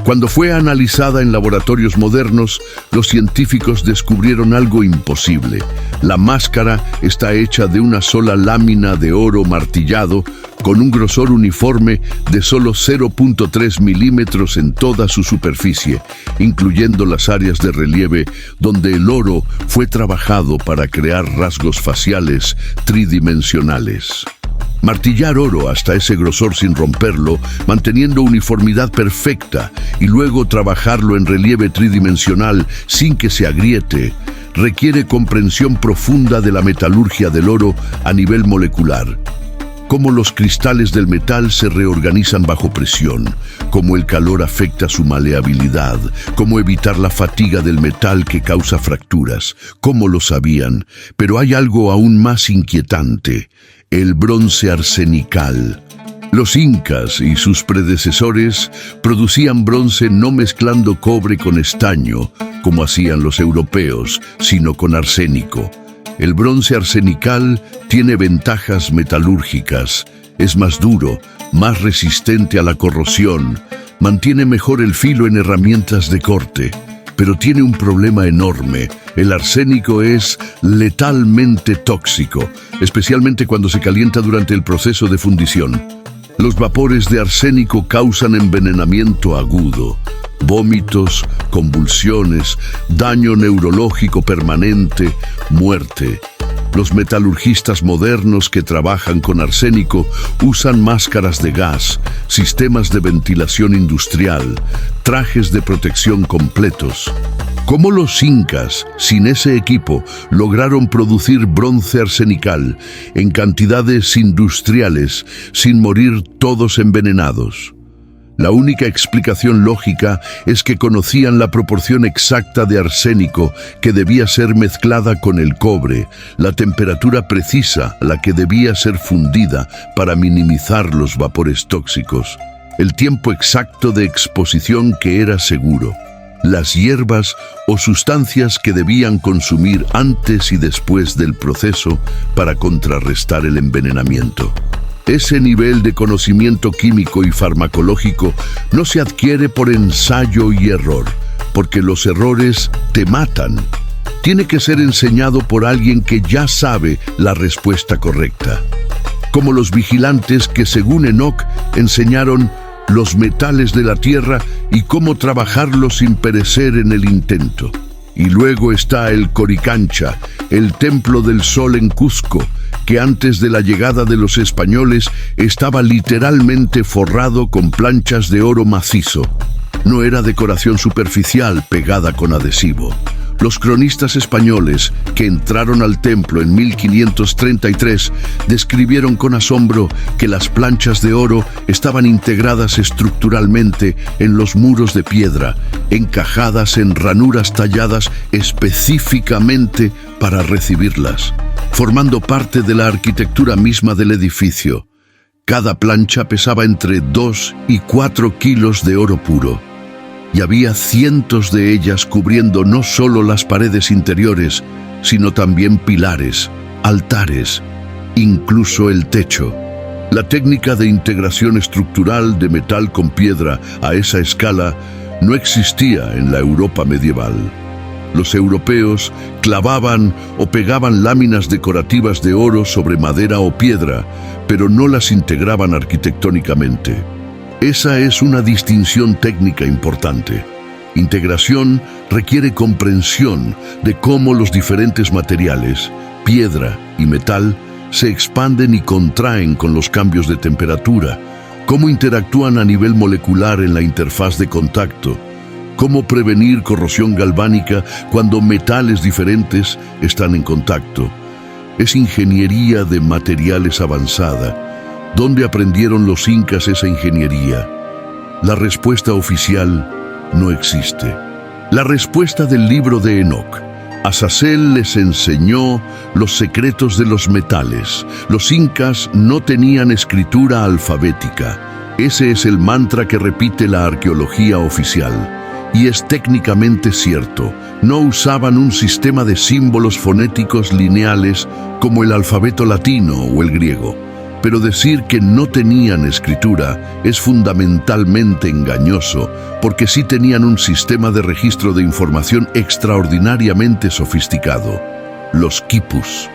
Cuando fue analizada en laboratorios modernos, los científicos descubrieron algo imposible. La máscara está hecha de una sola lámina de oro martillado con un grosor uniforme de solo 0.3 milímetros en toda su superficie, incluyendo las áreas de relieve donde el oro fue trabajado para crear rasgos faciales tridimensionales. Martillar oro hasta ese grosor sin romperlo, manteniendo uniformidad perfecta, y luego trabajarlo en relieve tridimensional sin que se agriete, requiere comprensión profunda de la metalurgia del oro a nivel molecular. Cómo los cristales del metal se reorganizan bajo presión, cómo el calor afecta su maleabilidad, cómo evitar la fatiga del metal que causa fracturas, cómo lo sabían, pero hay algo aún más inquietante: el bronce arsenical. Los incas y sus predecesores producían bronce no mezclando cobre con estaño, como hacían los europeos, sino con arsénico. El bronce arsenical tiene ventajas metalúrgicas, es más duro, más resistente a la corrosión, mantiene mejor el filo en herramientas de corte, pero tiene un problema enorme. El arsénico es letalmente tóxico, especialmente cuando se calienta durante el proceso de fundición. Los vapores de arsénico causan envenenamiento agudo. vómitos, convulsiones, daño neurológico permanente, muerte. Los metalurgistas modernos que trabajan con arsénico usan máscaras de gas, sistemas de ventilación industrial, trajes de protección completos. ¿Cómo los incas, sin ese equipo, lograron producir bronce arsenical en cantidades industriales sin morir todos envenenados? La única explicación lógica es que conocían la proporción exacta de arsénico que debía ser mezclada con el cobre, la temperatura precisa a la que debía ser fundida para minimizar los vapores tóxicos, el tiempo exacto de exposición que era seguro, las hierbas o sustancias que debían consumir antes y después del proceso para contrarrestar el envenenamiento. Ese nivel de conocimiento químico y farmacológico no se adquiere por ensayo y error, porque los errores te matan. Tiene que ser enseñado por alguien que ya sabe la respuesta correcta. Como los vigilantes que, según Enoc, enseñaron los metales de la tierra y cómo trabajarlos sin perecer en el intento. Y luego está el Coricancha, el templo del sol en Cusco, que antes de la llegada de los españoles estaba literalmente forrado con planchas de oro macizo. No era decoración superficial pegada con adhesivo. Los cronistas españoles que entraron al templo en 1533 describieron con asombro que las planchas de oro estaban integradas estructuralmente en los muros de piedra, encajadas en ranuras talladas específicamente para recibirlas, formando parte de la arquitectura misma del edificio. Cada plancha pesaba entre 2 y 4 kilos de oro puro, y había cientos de ellas cubriendo no solo las paredes interiores, sino también pilares, altares, incluso el techo. La técnica de integración estructural de metal con piedra a esa escala no existía en la Europa medieval. Los europeos clavaban o pegaban láminas decorativas de oro sobre madera o piedra, pero no las integraban arquitectónicamente. Esa es una distinción técnica importante. Integración requiere comprensión de cómo los diferentes materiales, piedra y metal, se expanden y contraen con los cambios de temperatura, cómo interactúan a nivel molecular en la interfaz de contacto, cómo prevenir corrosión galvánica cuando metales diferentes están en contacto. Es ingeniería de materiales avanzada. ¿Dónde aprendieron los incas esa ingeniería? La respuesta oficial no existe. La respuesta del libro de Enoc. Azazel les enseñó los secretos de los metales. Los incas no tenían escritura alfabética. Ese es el mantra que repite la arqueología oficial. Y es técnicamente cierto. No usaban un sistema de símbolos fonéticos lineales como el alfabeto latino o el griego. Pero decir que no tenían escritura es fundamentalmente engañoso, porque sí tenían un sistema de registro de información extraordinariamente sofisticado, los quipus.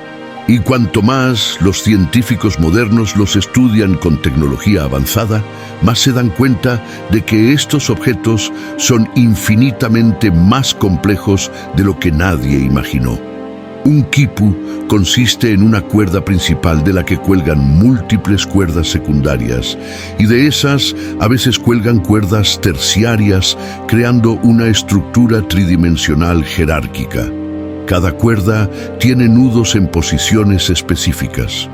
Y cuanto más los científicos modernos los estudian con tecnología avanzada, más se dan cuenta de que estos objetos son infinitamente más complejos de lo que nadie imaginó. Un quipu consiste en una cuerda principal de la que cuelgan múltiples cuerdas secundarias, y de esas a veces cuelgan cuerdas terciarias, creando una estructura tridimensional jerárquica. Cada cuerda tiene nudos en posiciones específicas.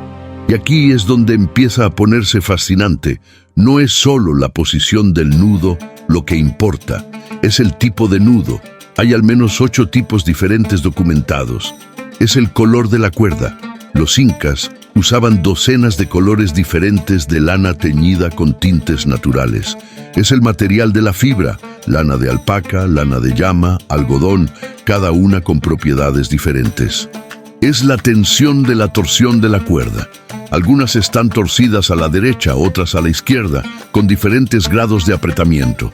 Y aquí es donde empieza a ponerse fascinante. No es solo la posición del nudo lo que importa, es el tipo de nudo. Hay al menos 8 tipos diferentes documentados. Es el color de la cuerda. Los incas usaban docenas de colores diferentes de lana teñida con tintes naturales. Es el material de la fibra, lana de alpaca, lana de llama, algodón, cada una con propiedades diferentes. Es la tensión de la torsión de la cuerda. Algunas están torcidas a la derecha, otras a la izquierda, con diferentes grados de apretamiento.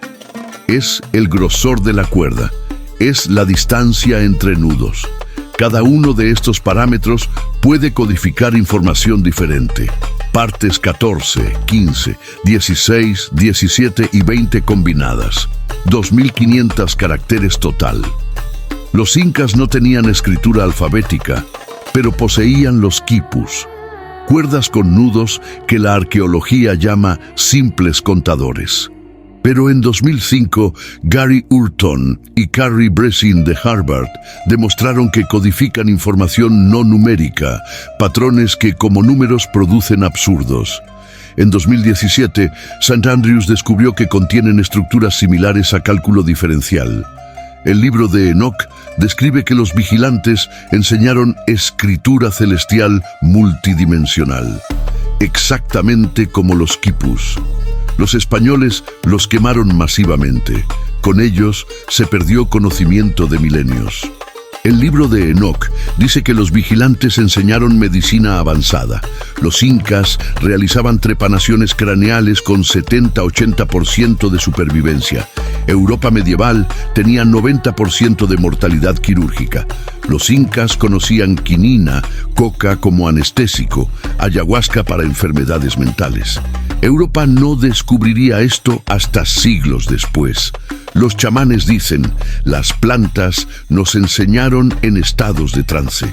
Es el grosor de la cuerda. Es la distancia entre nudos. Cada uno de estos parámetros puede codificar información diferente. partes 14, 15, 16, 17 y 20 combinadas. 2.500 caracteres total. Los incas no tenían escritura alfabética, pero poseían los quipus, cuerdas con nudos que la arqueología llama simples contadores. Pero en 2005, Gary Urton y Carrie Bresin de Harvard demostraron que codifican información no numérica, patrones que como números producen absurdos. En 2017, St. Andrews descubrió que contienen estructuras similares a cálculo diferencial. El libro de Enoch describe que los vigilantes enseñaron escritura celestial multidimensional, exactamente como los quipus. Los españoles los quemaron masivamente. Con ellos se perdió conocimiento de milenios. El libro de Enoch dice que los vigilantes enseñaron medicina avanzada. Los incas realizaban trepanaciones craneales con 70-80% de supervivencia. Europa medieval tenía 90% de mortalidad quirúrgica. Los incas conocían quinina, coca como anestésico, ayahuasca para enfermedades mentales. Europa no descubriría esto hasta siglos después. Los chamanes dicen, las plantas nos enseñaron en estados de trance.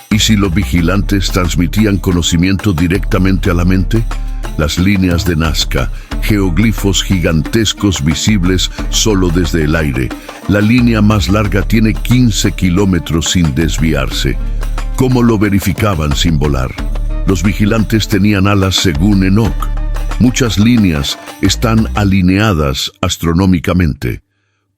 ¿Y si los vigilantes transmitían conocimiento directamente a la mente? Las líneas de Nazca, geoglifos gigantescos visibles solo desde el aire. La línea más larga tiene 15 kilómetros sin desviarse. ¿Cómo lo verificaban sin volar? Los vigilantes tenían alas según Enoch. Muchas líneas están alineadas astronómicamente.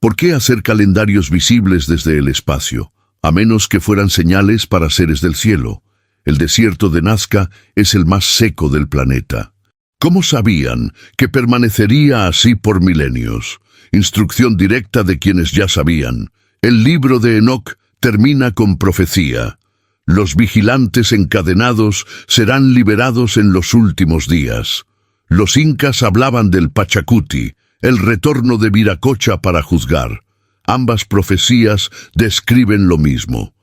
¿Por qué hacer calendarios visibles desde el espacio? A menos que fueran señales para seres del cielo. El desierto de Nazca es el más seco del planeta. ¿Cómo sabían que permanecería así por milenios? Instrucción directa de quienes ya sabían. El libro de Enoch termina con profecía. Los vigilantes encadenados serán liberados en los últimos días. Los incas hablaban del Pachacuti, el retorno de Viracocha para juzgar. Ambas profecías describen lo mismo.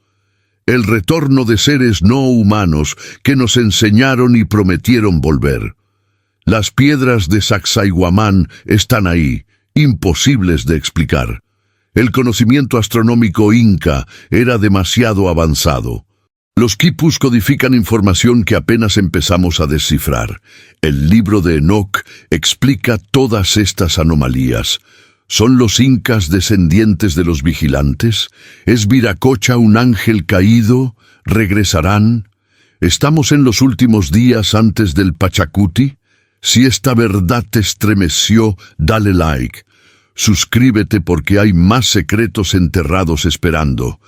El retorno de seres no humanos que nos enseñaron y prometieron volver. Las piedras de Sacsayhuamán están ahí, imposibles de explicar. El conocimiento astronómico inca era demasiado avanzado. Los quipus codifican información que apenas empezamos a descifrar. El libro de Enoch explica todas estas anomalías. ¿Son los incas descendientes de los vigilantes? ¿Es Viracocha un ángel caído? ¿Regresarán? ¿Estamos en los últimos días antes del Pachacuti? Si esta verdad te estremeció, dale like. Suscríbete porque hay más secretos enterrados esperando.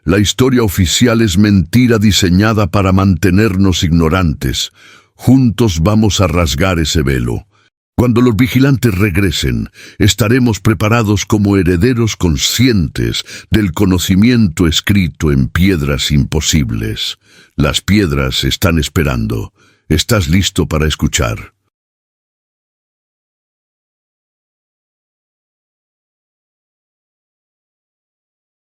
La historia oficial es mentira diseñada para mantenernos ignorantes. Juntos vamos a rasgar ese velo. Cuando los vigilantes regresen, estaremos preparados como herederos conscientes del conocimiento escrito en piedras imposibles. Las piedras están esperando. ¿Estás listo para escuchar?